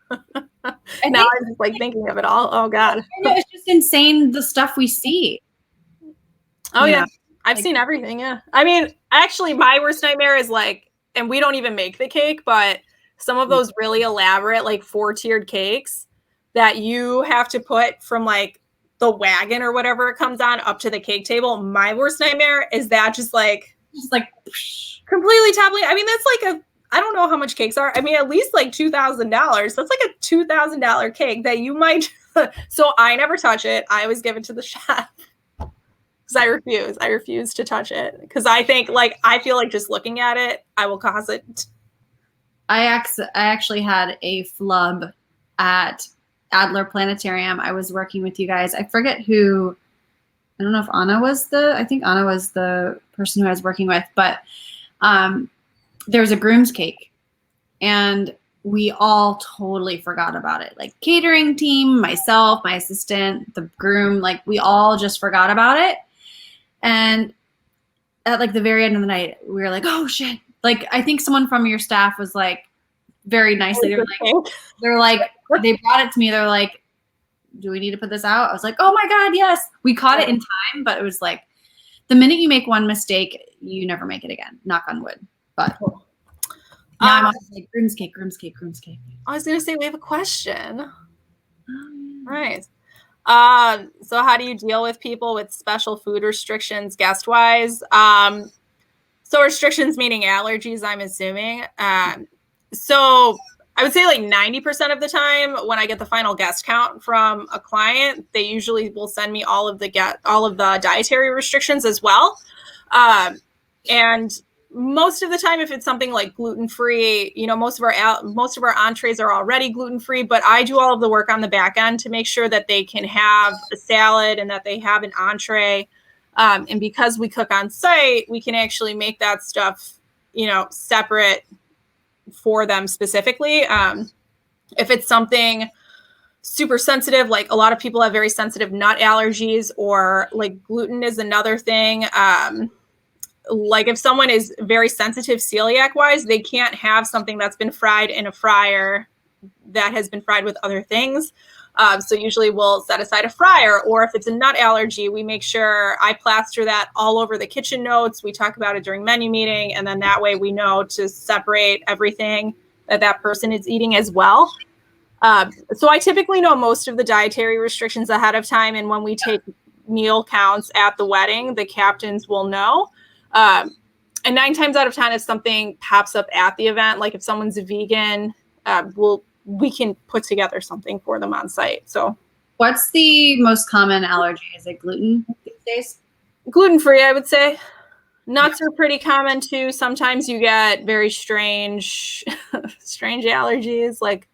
[SPEAKER 1] the time.
[SPEAKER 2] Now I'm just like thinking of it all. Oh God.
[SPEAKER 1] It's just insane the stuff we see.
[SPEAKER 2] Oh yeah. I've seen everything, yeah. I mean, actually, my worst nightmare is like, and we don't even make the cake, but some of those really elaborate, like 4-tiered cakes that you have to put from like the wagon or whatever it comes on up to the cake table. My worst nightmare is that just like completely toppling. I mean, that's like I don't know how much cakes are. I mean, at least like $2,000. That's like a $2,000 cake that you might. So I never touch it. I always give it to the chef. I refuse to touch it because I think I feel like just looking at it, I will cause it.
[SPEAKER 1] I actually had a flub at Adler Planetarium. I was working with you guys. I forget who. I don't know if I think Anna was the person who I was working with, but there was a groom's cake, and we all totally forgot about it. Like catering team, myself, my assistant, the groom, like we all just forgot about it. And at like the very end of the night, we were like, oh shit. Like I think someone from your staff was like very nicely, they brought it to me. They're like, do we need to put this out? I was like, oh my God, yes. We caught it in time, but it was like the minute you make one mistake, you never make it again. Knock on wood. But now I'm always like, groom's cake.
[SPEAKER 2] I was going to say, we have a question. Right. So how do you deal with people with special food restrictions guest-wise? So restrictions meaning allergies, I'm assuming. So I would say like 90% of the time when I get the final guest count from a client, they usually will send me all of the dietary restrictions as well. And most of the time, if it's something like gluten-free, most of our entrees are already gluten-free, but I do all of the work on the back end to make sure that they can have a salad and that they have an entree. And because we cook on site, we can actually make that stuff, separate for them specifically. If it's something super sensitive, like a lot of people have very sensitive nut allergies, or like gluten is another thing. Like if someone is very sensitive celiac wise, they can't have something that's been fried in a fryer that has been fried with other things. So usually we'll set aside a fryer, or if it's a nut allergy, we make sure I plaster that all over the kitchen notes. We talk about it during menu meeting, and then that way we know to separate everything that person is eating as well. So I typically know most of the dietary restrictions ahead of time, and when we take meal counts at the wedding, the captains will know. And 9 times out of 10, if something pops up at the event, like if someone's a vegan, we can put together something for them on site. So
[SPEAKER 1] what's the most common allergy? Is it gluten these days?
[SPEAKER 2] Gluten-free, I would say. Nuts are pretty common too. Sometimes you get very strange allergies, like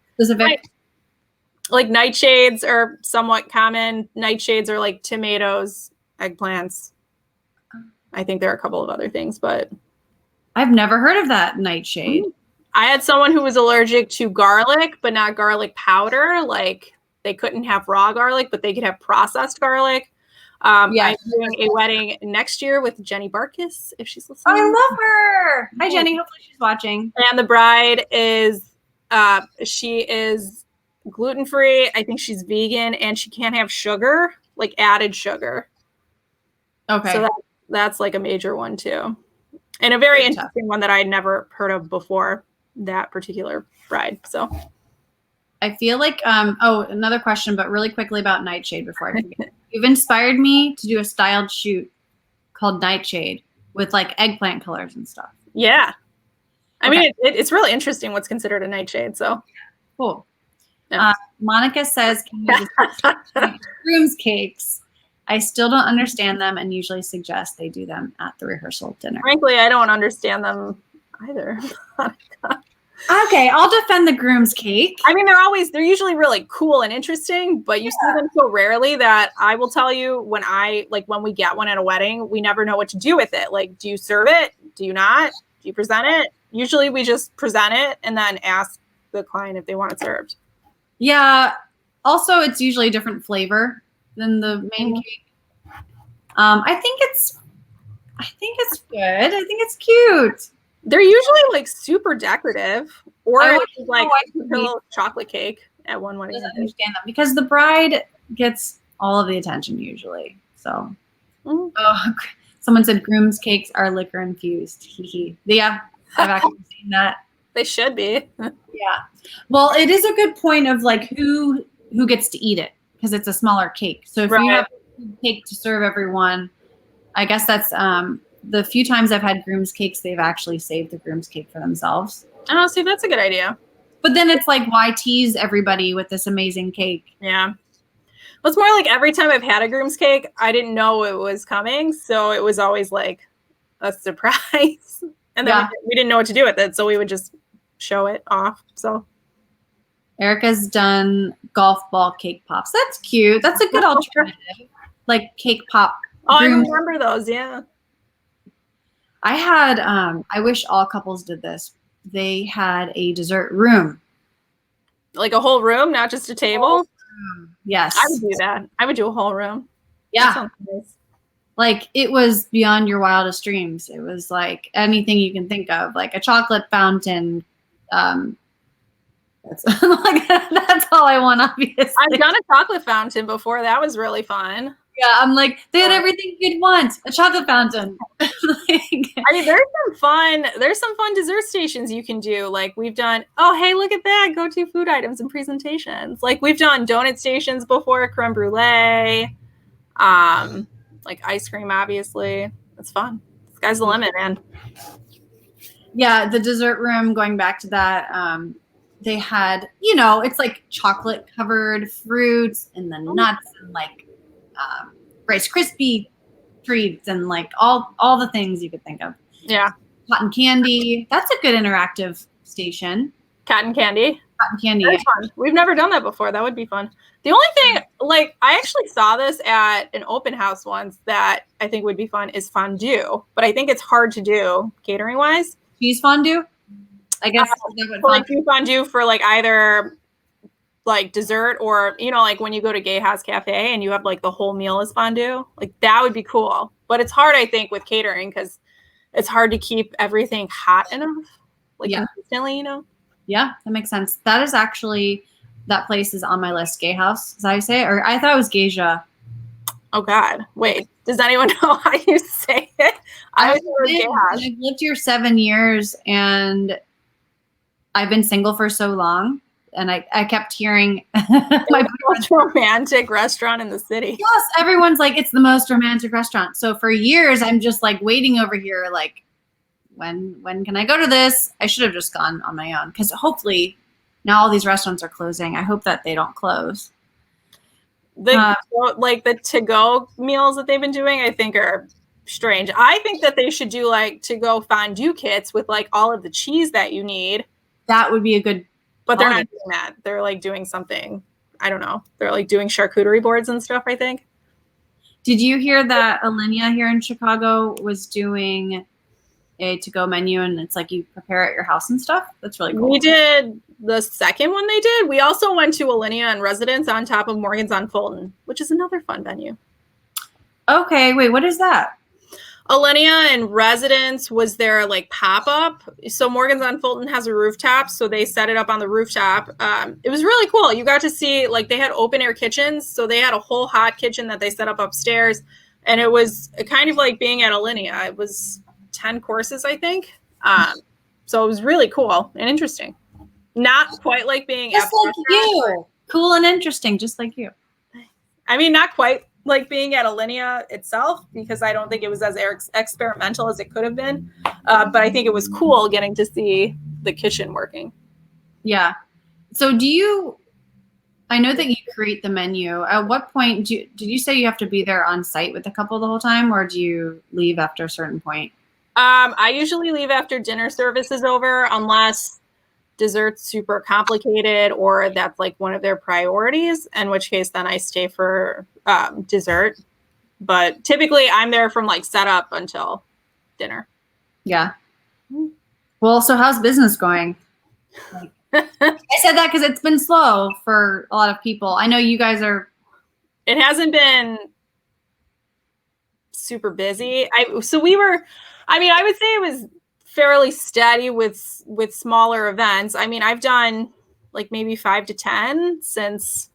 [SPEAKER 2] nightshades are somewhat common. Nightshades are like tomatoes, eggplants. I think there are a couple of other things, but
[SPEAKER 1] I've never heard of that nightshade.
[SPEAKER 2] I had someone who was allergic to garlic, but not garlic powder. Like they couldn't have raw garlic, but they could have processed garlic. I'm doing a wedding next year with Jenny Barkis, if she's listening.
[SPEAKER 1] I love her. Hi, Jenny. Hopefully she's watching.
[SPEAKER 2] And the bride is, she is gluten-free. I think she's vegan, and she can't have sugar, like added sugar.
[SPEAKER 1] Okay.
[SPEAKER 2] So that's like a major one too. And a very interesting one that I had never heard of before, that particular bride. So
[SPEAKER 1] I feel like, another question, but really quickly about Nightshade before I forget. You've inspired me to do a styled shoot called Nightshade with like eggplant colors and stuff.
[SPEAKER 2] Yeah. I mean, it's really interesting what's considered a nightshade. So
[SPEAKER 1] cool. Yeah. Monica says, can you just groom's cakes? I still don't understand them and usually suggest they do them at the rehearsal dinner.
[SPEAKER 2] Frankly, I don't understand them either.
[SPEAKER 1] Okay, I'll defend the groom's cake.
[SPEAKER 2] I mean, they're usually really cool and interesting, but you see them so rarely that I will tell you when we get one at a wedding, we never know what to do with it. Like, do you serve it? Do you not? Do you present it? Usually we just present it and then ask the client if they want it served.
[SPEAKER 1] Yeah. Also, it's usually a different flavor than the main cake. I think it's good. I think it's cute.
[SPEAKER 2] They're usually like super decorative, or like a little chocolate cake at one wedding.
[SPEAKER 1] I understand that because the bride gets all of the attention usually. So, someone said groom's cakes are liquor infused. Yeah, I've actually seen that.
[SPEAKER 2] They should be.
[SPEAKER 1] Yeah. Well, it is a good point of like who gets to eat it because it's a smaller cake. So if you have a cake to serve everyone, I guess that's the few times I've had groom's cakes, they've actually saved the groom's cake for themselves.
[SPEAKER 2] Oh, see, that's a good idea.
[SPEAKER 1] But then it's like, why tease everybody with this amazing cake?
[SPEAKER 2] Yeah. Well, it's more like every time I've had a groom's cake, I didn't know it was coming. So it was always like a surprise. And then we didn't know what to do with it. So we would just show it off. So
[SPEAKER 1] Erica's done golf ball cake pops. That's cute. That's a good alternative. Like cake pop.
[SPEAKER 2] Oh, I remember those. Yeah.
[SPEAKER 1] I had, I wish all couples did this. They had a dessert room
[SPEAKER 2] Like a whole room, not just a table?
[SPEAKER 1] Yes.
[SPEAKER 2] I would do that. I would do a whole room.
[SPEAKER 1] Yeah.
[SPEAKER 2] That sounds nice.
[SPEAKER 1] Like it was beyond your wildest dreams. It was like anything you can think of, like a chocolate fountain. That's like that's all I want, obviously.
[SPEAKER 2] I've done a chocolate fountain before. That was really fun.
[SPEAKER 1] Yeah, I'm like, they had everything you'd want. A chocolate fountain.
[SPEAKER 2] I mean, there's some fun dessert stations you can do. Like we've done, oh, hey, look at that. Go-to food items and presentations. Like we've done donut stations before, creme brulee, like ice cream, obviously. It's fun. Sky's the limit, man.
[SPEAKER 1] Yeah, the dessert room, going back to that, they had, you know, it's like chocolate covered fruits and the nuts and like Rice Krispie treats and like all the things you could think of.
[SPEAKER 2] Yeah.
[SPEAKER 1] Cotton candy. That's a good interactive station.
[SPEAKER 2] Cotton candy.
[SPEAKER 1] Cotton candy.
[SPEAKER 2] That's fun. We've never done that before. That would be fun. The only thing, like, I actually saw this at an open house once that I think would be fun is fondue, but I think it's hard to do catering wise.
[SPEAKER 1] Cheese fondue? I guess
[SPEAKER 2] like do fondue for like either like dessert or, you know, like when you go to Gay House Cafe and you have like the whole meal as fondue, like that would be cool. But it's hard, I think, with catering because it's hard to keep everything hot enough, like consistently, you know? Yeah,
[SPEAKER 1] that makes sense. That is actually, that place is on my list, Gay House, as I say, or I thought it was Geisha.
[SPEAKER 2] Oh God, wait, does anyone know how you say it?
[SPEAKER 1] I've lived here 7 years and I've been single for so long. And I kept hearing
[SPEAKER 2] my most romantic restaurant in the city.
[SPEAKER 1] Yes, everyone's like, it's the most romantic restaurant. So for years, I'm just like waiting over here, like, when can I go to this? I should have just gone on my own because hopefully now all these restaurants are closing. I hope that they don't close.
[SPEAKER 2] Like the to-go meals that they've been doing, I think are strange. I think that they should do like to-go fondue kits with like all of the cheese that you need.
[SPEAKER 1] That would be a good.
[SPEAKER 2] But they're not doing that. They're like doing something. I don't know. They're like doing charcuterie boards and stuff, I think.
[SPEAKER 1] Did you hear that Alinea here in Chicago was doing a to-go menu and it's like you prepare at your house and stuff? That's really cool.
[SPEAKER 2] We did the second one they did. We also went to Alinea in Residence on top of Morgan's on Fulton, which is another fun venue.
[SPEAKER 1] Okay, wait, what is that?
[SPEAKER 2] Alinea in Residence was their like pop-up. So Morgan's on Fulton has a rooftop, so they set it up on the rooftop. It was really cool. You got to see, like, they had open air kitchens, so they had a whole hot kitchen that they set up upstairs, and it was kind of like being at Alinea. It was 10 courses, I think. So it was really cool and interesting. Not quite like being
[SPEAKER 1] just like you. Cool and interesting, just like you.
[SPEAKER 2] I mean, not quite like being at Alinea itself, because I don't think it was as experimental as it could have been. But I think it was cool getting to see the kitchen working.
[SPEAKER 1] Yeah. So I know that you create the menu. At what point did you say you have to be there on site with the couple the whole time, or do you leave after a certain point?
[SPEAKER 2] I usually leave after dinner service is over, unless dessert's super complicated or that's like one of their priorities, in which case then I stay for dessert. But typically I'm there from like setup until dinner.
[SPEAKER 1] Yeah. Well, so how's business going? Like, I said that because it's been slow for a lot of people. I know you guys are.
[SPEAKER 2] It hasn't been super busy. I would say it was fairly steady with smaller events. I mean, I've done like maybe 5 to 10 since,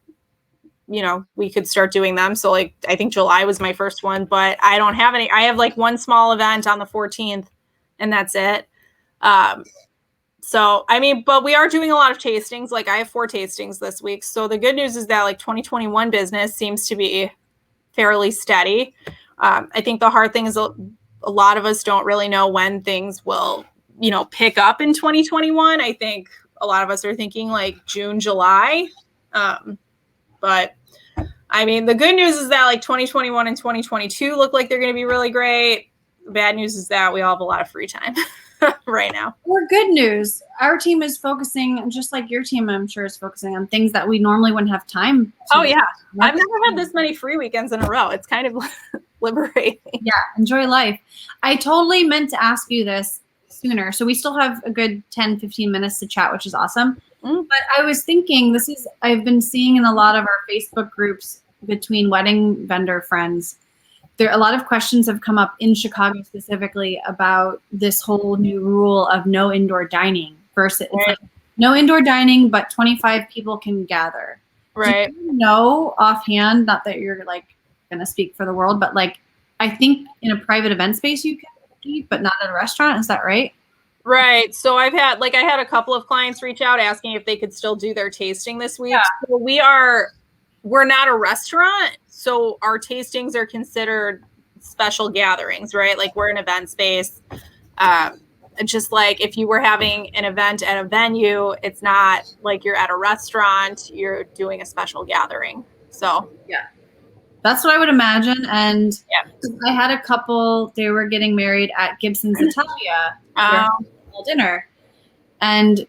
[SPEAKER 2] you know, we could start doing them. So like, I think July was my first one, but I don't have any. I have like one small event on the 14th and that's it. So, I mean, but we are doing a lot of tastings. Like I have 4 tastings this week. So the good news is that like 2021 business seems to be fairly steady. I think the hard thing is a lot of us don't really know when things will, you know, pick up in 2021. I think a lot of us are thinking like June, July. But I mean, the good news is that like 2021 and 2022 look like they're going to be really great. The bad news is that we all have a lot of free time right now.
[SPEAKER 1] Or good news. Our team is focusing, just like your team, I'm sure, is focusing on things that we normally wouldn't have time to.
[SPEAKER 2] Oh, yeah. I've never had this many free weekends in a row. It's kind of liberating.
[SPEAKER 1] Yeah, enjoy life. I totally meant to ask you this sooner. So we still have a good 10, 15 minutes to chat, which is awesome.
[SPEAKER 2] Mm.
[SPEAKER 1] But I was thinking, I've been seeing in a lot of our Facebook groups between wedding vendor friends, a lot of questions have come up in Chicago specifically about this whole new rule of no indoor dining versus it's like no indoor dining, but 25 people can gather.
[SPEAKER 2] Right.
[SPEAKER 1] Do you know offhand, not that you're like going to speak for the world, but like, I think in a private event space you can eat, but not at a restaurant. Is that right?
[SPEAKER 2] Right. So I had a couple of clients reach out asking if they could still do their tasting this week.
[SPEAKER 1] Yeah.
[SPEAKER 2] So we're not a restaurant, so our tastings are considered special gatherings, right? Like we're an event space. Just like if you were having an event at a venue, it's not like you're at a restaurant, you're doing a special gathering. So
[SPEAKER 1] yeah, that's what I would imagine. And
[SPEAKER 2] yeah.
[SPEAKER 1] I had a couple, they were getting married at Gibson's Italia for dinner. And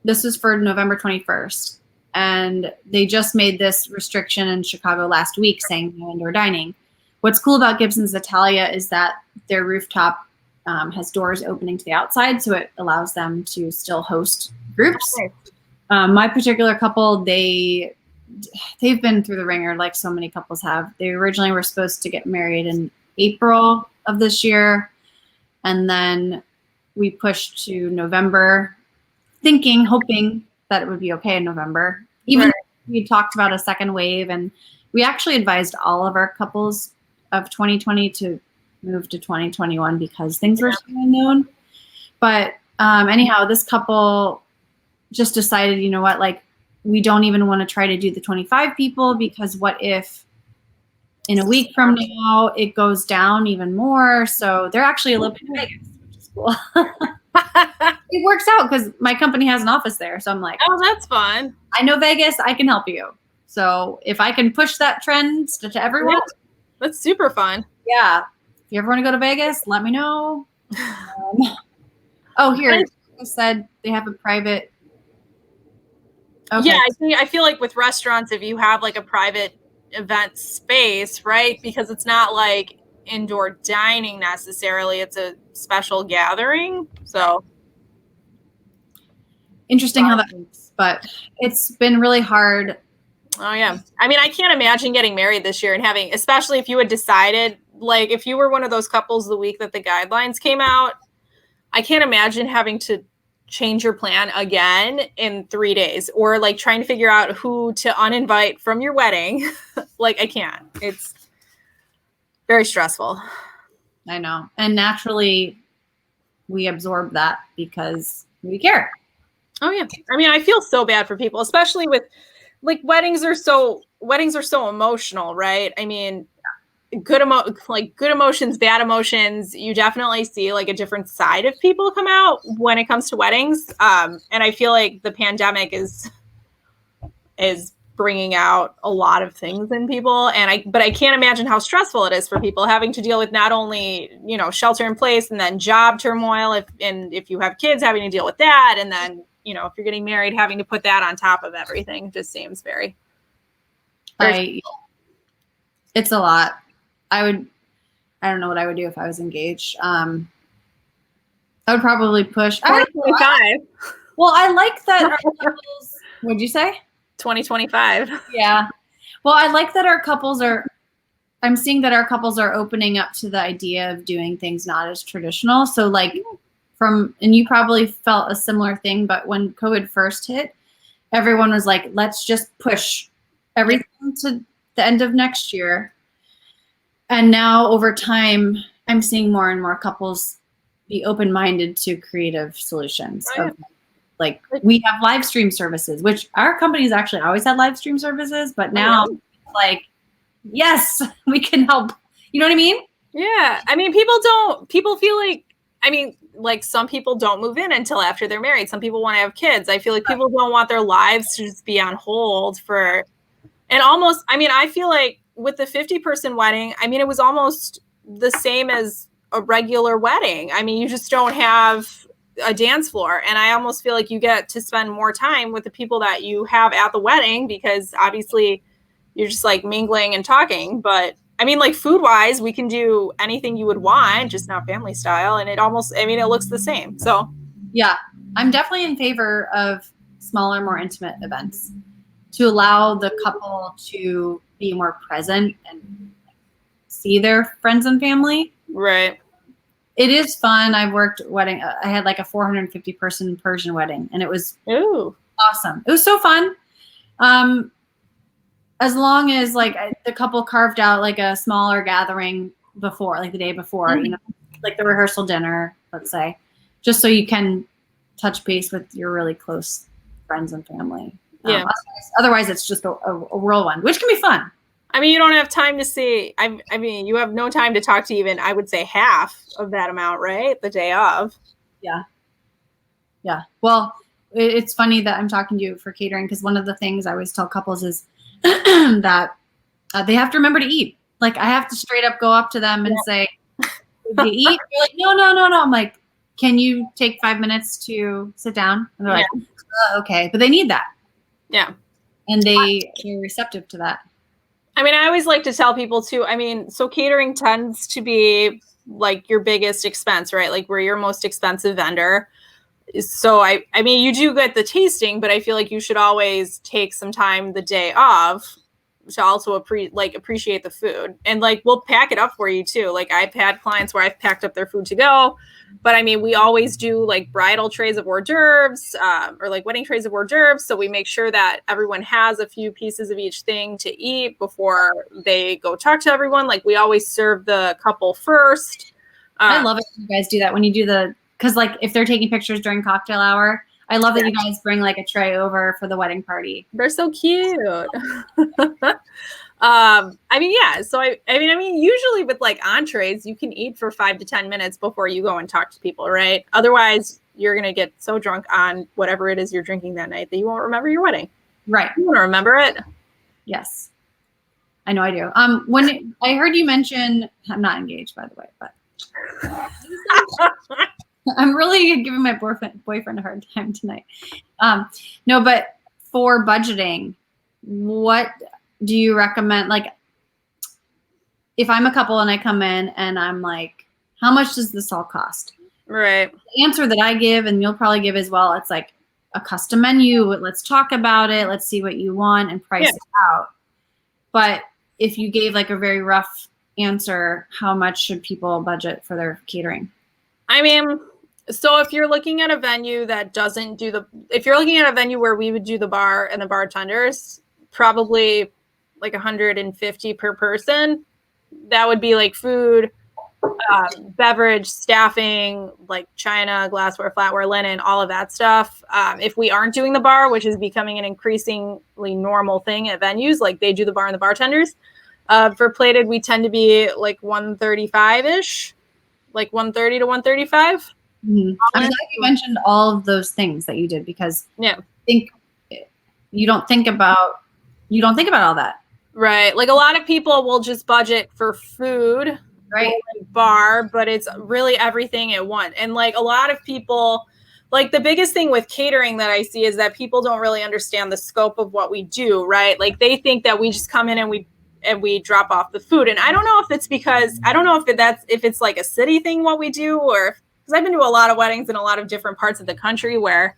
[SPEAKER 1] this was for November 21st. And they just made this restriction in Chicago last week saying no indoor dining. What's cool about Gibson's Italia is that their rooftop has doors opening to the outside, so it allows them to still host groups. My particular couple, they've been through the ringer like so many couples have. They originally were supposed to get married in April of this year, and then we pushed to November, hoping that it would be okay in November. Even we talked about a second wave, and we actually advised all of our couples of 2020 to move to 2021 because things were so unknown. But anyhow, this couple just decided, you know what, like we don't even want to try to do the 25 people because what if in a week from now it goes down even more? So they're actually a little bit in Vegas, which is cool. It works out because my company has an office there. So I'm like,
[SPEAKER 2] oh, that's fun.
[SPEAKER 1] I know Vegas, I can help you. So if I can push that trend to everyone.
[SPEAKER 2] That's super fun.
[SPEAKER 1] Yeah. If you ever want to go to Vegas, let me know. Oh, here, I said they have a private.
[SPEAKER 2] Okay. Yeah, I feel like with restaurants, if you have like a private event space, right? Because it's not like indoor dining necessarily, it's a special gathering. So
[SPEAKER 1] interesting how that works, but it's been really hard.
[SPEAKER 2] Oh yeah. I mean, I can't imagine getting married this year and having, especially if you had decided, like if you were one of those couples the week that the guidelines came out, I can't imagine having to change your plan again in 3 days or like trying to figure out who to uninvite from your wedding. Like I can't. It's very stressful.
[SPEAKER 1] I know. And naturally we absorb that because we care.
[SPEAKER 2] Oh yeah. I mean, I feel so bad for people, especially with like weddings are so emotional, right? I mean, good emotions, bad emotions. You definitely see like a different side of people come out when it comes to weddings. And I feel like the pandemic is bringing out a lot of things in people. But I can't imagine how stressful it is for people having to deal with not only, you know, shelter in place and then job turmoil. If you have kids, having to deal with that. And then, you know, if you're getting married, having to put that on top of everything just seems very
[SPEAKER 1] it's a lot. I don't know what I would do if I was engaged. I would probably push.
[SPEAKER 2] 2025.
[SPEAKER 1] Well, I like that our couples, what'd you say?
[SPEAKER 2] 2025.
[SPEAKER 1] Yeah. Well, I like that I'm seeing that our couples are opening up to the idea of doing things not as traditional. So like and you probably felt a similar thing, but when COVID first hit, everyone was like, let's just push everything to the end of next year. And now over time, I'm seeing more and more couples be open-minded to creative solutions.
[SPEAKER 2] Right.
[SPEAKER 1] Like we have live stream services, which our company's actually always had live stream services, but now like, yes, we can help. You know what I mean?
[SPEAKER 2] Yeah. I mean, people feel like, I mean, like some people don't move in until after they're married. Some people want to have kids. I feel like people don't want their lives to just be on hold and almost, I mean, I feel like with the 50-person wedding, I mean, it was almost the same as a regular wedding. I mean, you just don't have a dance floor. And I almost feel like you get to spend more time with the people that you have at the wedding because obviously you're just like mingling and talking. But I mean, like food wise, we can do anything you would want, just not family style. And it looks the same. So
[SPEAKER 1] yeah, I'm definitely in favor of smaller, more intimate events to allow the couple to be more present and see their friends and family.
[SPEAKER 2] Right.
[SPEAKER 1] It is fun. I've worked wedding. I had like a 450 person Persian wedding, and it was awesome. It was so fun. As long as like the couple carved out like a smaller gathering before, like the day before,
[SPEAKER 2] Mm-hmm.
[SPEAKER 1] you know, like the rehearsal dinner, let's say, just so you can touch base with your really close friends and family.
[SPEAKER 2] Yeah.
[SPEAKER 1] Otherwise, it's just a whirlwind, which can be fun.
[SPEAKER 2] I mean, you don't have time to see. I mean, you have no time to talk to even, I would say, half of that amount, right? The day of.
[SPEAKER 1] Yeah. Yeah. Well, it's funny that I'm talking to you for catering because one of the things I always tell couples is that they have to remember to eat. Like I have to straight up go up to them and say, "Did you eat?" They're like, "No, no, no, no." I'm like, "Can you take 5 minutes to sit down?" And they're like, "Okay," but they need that.
[SPEAKER 2] Yeah.
[SPEAKER 1] And they're receptive to that.
[SPEAKER 2] I mean, I always like to tell people too, I mean, so catering tends to be like your biggest expense, right? Like we're your most expensive vendor. So I mean, you do get the tasting, but I feel like you should always take some time the day of to also appreciate the food. And like we'll pack it up for you too. Like I've had clients where I've packed up their food to go. But I mean, we always do like bridal trays of hors d'oeuvres or like wedding trays of hors d'oeuvres. So we make sure that everyone has a few pieces of each thing to eat before they go talk to everyone. Like we always serve the couple first.
[SPEAKER 1] I love it when you guys do that when you do because like if they're taking pictures during cocktail hour, I love that you guys bring like a tray over for the wedding party.
[SPEAKER 2] They're so cute. I mean, yeah. So I mean, usually with like entrees, you can eat for 5 to 10 minutes before you go and talk to people, right? Otherwise, you're gonna get so drunk on whatever it is you're drinking that night that you won't remember your wedding.
[SPEAKER 1] Right.
[SPEAKER 2] You want to remember it?
[SPEAKER 1] Yes, I know I do. When I heard you mention, I'm not engaged, by the way, but I'm really giving my boyfriend a hard time tonight. No, but for budgeting, what do you recommend? Like, if I'm a couple and I come in and I'm like, how much does this all cost?
[SPEAKER 2] Right.
[SPEAKER 1] The answer that I give, and you'll probably give as well, it's like a custom menu. Let's talk about it. Let's see what you want and price it out. But if you gave like a very rough answer, how much should people budget for their catering?
[SPEAKER 2] I mean, so if you're looking at a venue that doesn't do if you're looking at a venue where we would do the bar and the bartenders, probably like 150 per person. That would be like food, beverage, staffing, like china, glassware, flatware, linen, all of that stuff. If we aren't doing the bar, which is becoming an increasingly normal thing at venues, like they do the bar and the bartenders. For plated, we tend to be like 135-ish, like 130 to 135.
[SPEAKER 1] Mm-hmm. I'm glad you mentioned all of those things that you did because I think you don't think about all that.
[SPEAKER 2] Right. Like a lot of people will just budget for food,
[SPEAKER 1] right?
[SPEAKER 2] Like bar, but it's really everything at once. And like a lot of people, like the biggest thing with catering that I see is that people don't really understand the scope of what we do, right? Like they think that we just come in and we drop off the food. And I don't know if it's because if it's like a city thing what we do, or because I've been to a lot of weddings in a lot of different parts of the country where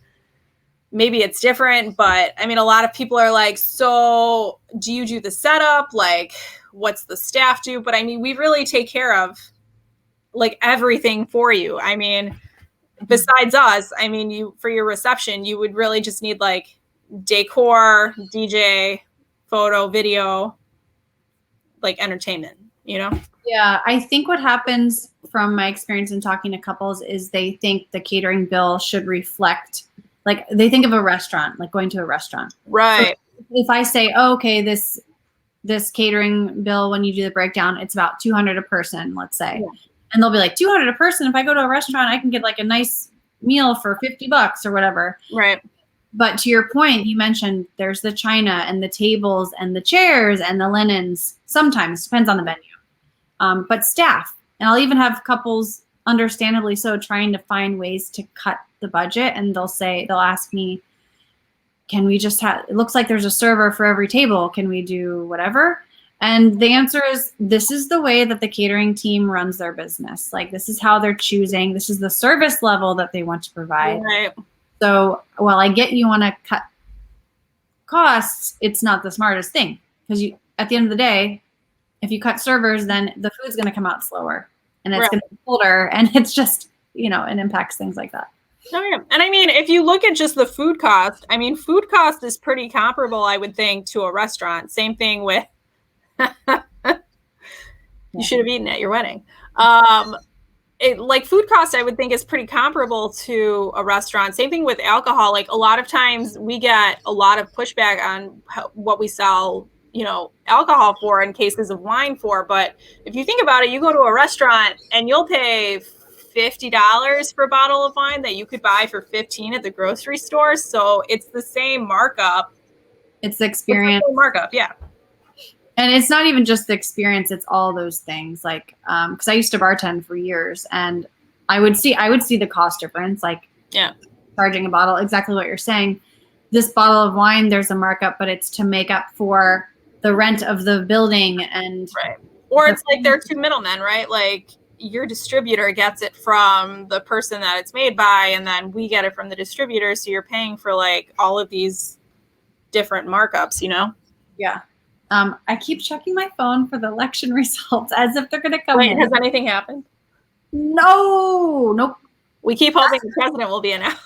[SPEAKER 2] maybe it's different, but I mean, a lot of people are like, so do you do the setup? Like, what's the staff do? But I mean, we really take care of like everything for you. I mean, besides us, I mean, for your reception, you would really just need like decor, DJ, photo, video, like entertainment, you know?
[SPEAKER 1] Yeah. I think what happens from my experience in talking to couples is they think the catering bill should reflect, like they think of a restaurant, like going to a restaurant.
[SPEAKER 2] Right.
[SPEAKER 1] So if I say, oh, okay, this catering bill, when you do the breakdown, it's about $200 a person, let's say. Yeah. And they'll be like, $200 a person. If I go to a restaurant, I can get like a nice meal for $50 or whatever.
[SPEAKER 2] Right.
[SPEAKER 1] But to your point, you mentioned there's the china and the tables and the chairs and the linens. Sometimes, depends on the venue. But staff, and I'll even have couples, understandably so, trying to find ways to cut the budget, and they'll ask me, can we just it looks like there's a server for every table, can we do whatever? And the answer is, this is the way that the catering team runs their business. Like, this is how they're choosing, this is the service level that they want to provide.
[SPEAKER 2] Right.
[SPEAKER 1] So while I get you want to cut costs, it's not the smartest thing because you, at the end of the day, if you cut servers, then the food's going to come out slower and it's
[SPEAKER 2] Right.
[SPEAKER 1] going to be colder, and it's just, it impacts things like that.
[SPEAKER 2] Oh, yeah. And I mean, if you look at just the food cost, I mean, food cost is pretty comparable, I would think, to a restaurant. Same thing with, you should have eaten at your wedding. Like food cost, I would think is pretty comparable to a restaurant. Same thing with alcohol. Like a lot of times we get a lot of pushback on what we sell, alcohol for in cases of wine for. But if you think about it, you go to a restaurant and you'll pay $50 for a bottle of wine that you could buy for $15 at the grocery store. So it's the same markup.
[SPEAKER 1] It's the experience.
[SPEAKER 2] It's the same markup, yeah.
[SPEAKER 1] And it's not even just the experience, it's all those things. Like, because I used to bartend for years, and I would see the cost difference, like charging a bottle, exactly what you're saying. This bottle of wine, there's a markup, but it's to make up for the rent of the building. And
[SPEAKER 2] right. Or it's like there are two middlemen, right? Like your distributor gets it from the person that it's made by, and then we get it from the distributor. So you're paying for like all of these different markups,
[SPEAKER 1] Yeah. I keep checking my phone for the election results as if they're going to come in.
[SPEAKER 2] Has anything happened?
[SPEAKER 1] No. Nope.
[SPEAKER 2] We keep hoping the president will be announced.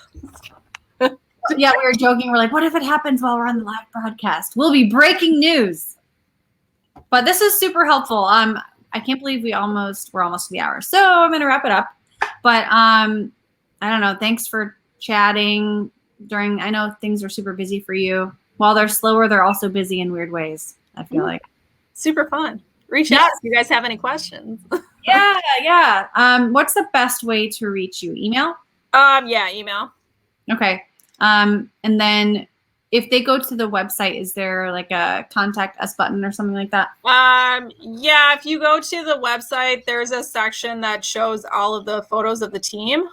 [SPEAKER 1] Yeah, we were joking. We're like, what if it happens while we're on the live broadcast? We'll be breaking news. But this is super helpful. I can't believe we're almost to the hour. So I'm going to wrap it up. But I don't know. Thanks for chatting I know things are super busy for you. While they're slower, they're also busy in weird ways, I feel like.
[SPEAKER 2] Super fun. Reach out if you guys have any questions.
[SPEAKER 1] Yeah. What's the best way to reach you? Email?
[SPEAKER 2] Yeah, email.
[SPEAKER 1] Okay. And then if they go to the website, is there like a contact us button or something like that?
[SPEAKER 2] Yeah, if you go to the website, there's a section that shows all of the photos of the team.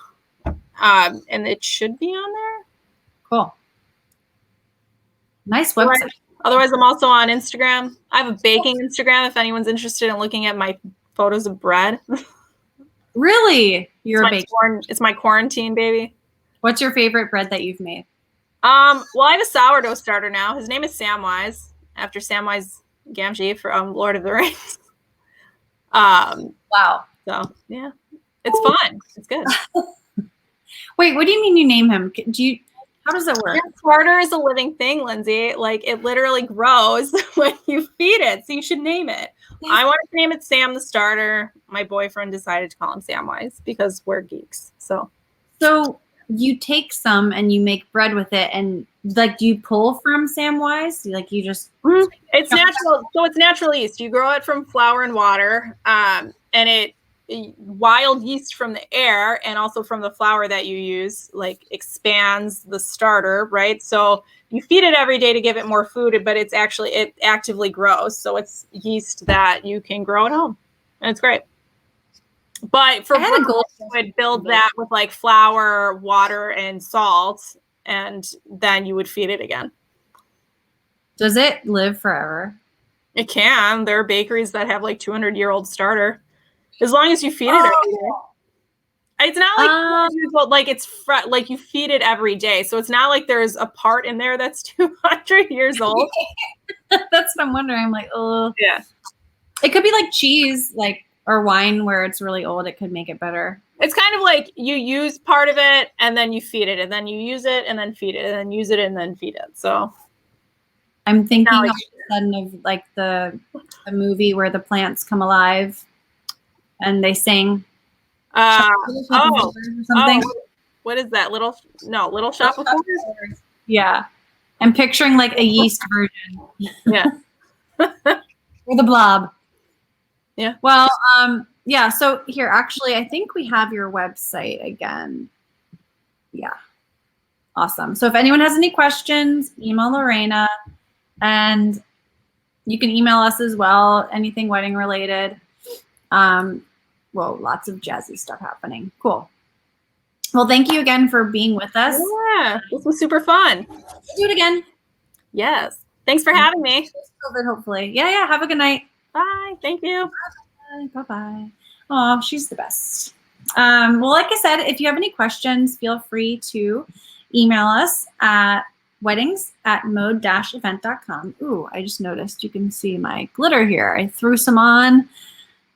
[SPEAKER 2] And it should be on there.
[SPEAKER 1] Cool. Nice website.
[SPEAKER 2] Otherwise, I'm also on Instagram. I have a baking Instagram if anyone's interested in looking at my photos of bread.
[SPEAKER 1] Really? You're a baker.
[SPEAKER 2] It's my quarantine baby.
[SPEAKER 1] What's your favorite bread that you've made?
[SPEAKER 2] Well, I have a sourdough starter now. His name is Samwise, after Samwise Gamgee from Lord of the Rings.
[SPEAKER 1] Wow.
[SPEAKER 2] So, yeah. It's fun. It's good.
[SPEAKER 1] Wait, what do you mean you name him? How does that work?
[SPEAKER 2] Your starter is a living thing, Lindsay. Like, it literally grows when you feed it. So you should name it. I wanted to name it Sam the Starter. My boyfriend decided to call him Samwise because we're geeks. So
[SPEAKER 1] you take some and you make bread with it, and like, do you pull from Samwise? Like, you just
[SPEAKER 2] it's natural. So it's natural yeast. You grow it from flour and water, and wild yeast from the air and also from the flour that you use, like, expands the starter, right? So you feed it every day to give it more food, but it actively grows. So it's yeast that you can grow at home, and it's great. But for bread, you would build that with like flour, water, and salt, and then you would feed it again.
[SPEAKER 1] Does it live forever?
[SPEAKER 2] It can. There are bakeries that have like 200-year-old starter. As long as you feed it every day. It's not like it's like you feed it every day. So it's not like there's a part in there that's 200 years old.
[SPEAKER 1] That's what I'm wondering. I'm like, oh.
[SPEAKER 2] Yeah.
[SPEAKER 1] It could be like cheese, like, or wine where it's really old. It could make it better.
[SPEAKER 2] It's kind of like you use part of it and then you feed it, and then you use it and then feed it, and then use it and then feed it. So
[SPEAKER 1] I'm thinking all of a sudden of like the movie where the plants come alive and they sing.
[SPEAKER 2] Something. What is that? Little Shop of Horrors?
[SPEAKER 1] Yeah. I'm picturing like a yeast version.
[SPEAKER 2] Yeah.
[SPEAKER 1] Or the Blob.
[SPEAKER 2] Yeah.
[SPEAKER 1] Well, yeah. So here, actually, I think we have your website again. Yeah. Awesome. So if anyone has any questions, email Lorena, and you can email us as well. Anything wedding related. Well, lots of jazzy stuff happening. Cool. Well, thank you again for being with us.
[SPEAKER 2] Yeah, this was super fun.
[SPEAKER 1] Do it again.
[SPEAKER 2] Yes. Thanks for having me.
[SPEAKER 1] COVID, hopefully. Yeah. Have a good night.
[SPEAKER 2] Bye. Thank you.
[SPEAKER 1] Bye. Oh, she's the best. Well, like I said, if you have any questions, feel free to email us at weddings@mode-event.com. Ooh, I just noticed you can see my glitter here. I threw some on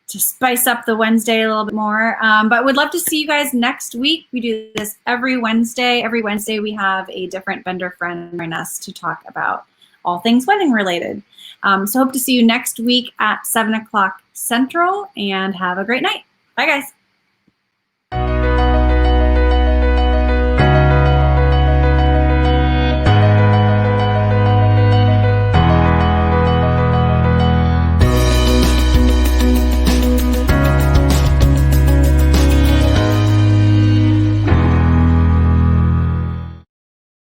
[SPEAKER 1] to spice up the Wednesday a little bit more. But would love to see you guys next week. We do this every Wednesday. Every Wednesday we have a different vendor friend join us to talk about all things wedding related. So hope to see you next week at 7 o'clock Central, and have a great night. Bye, guys.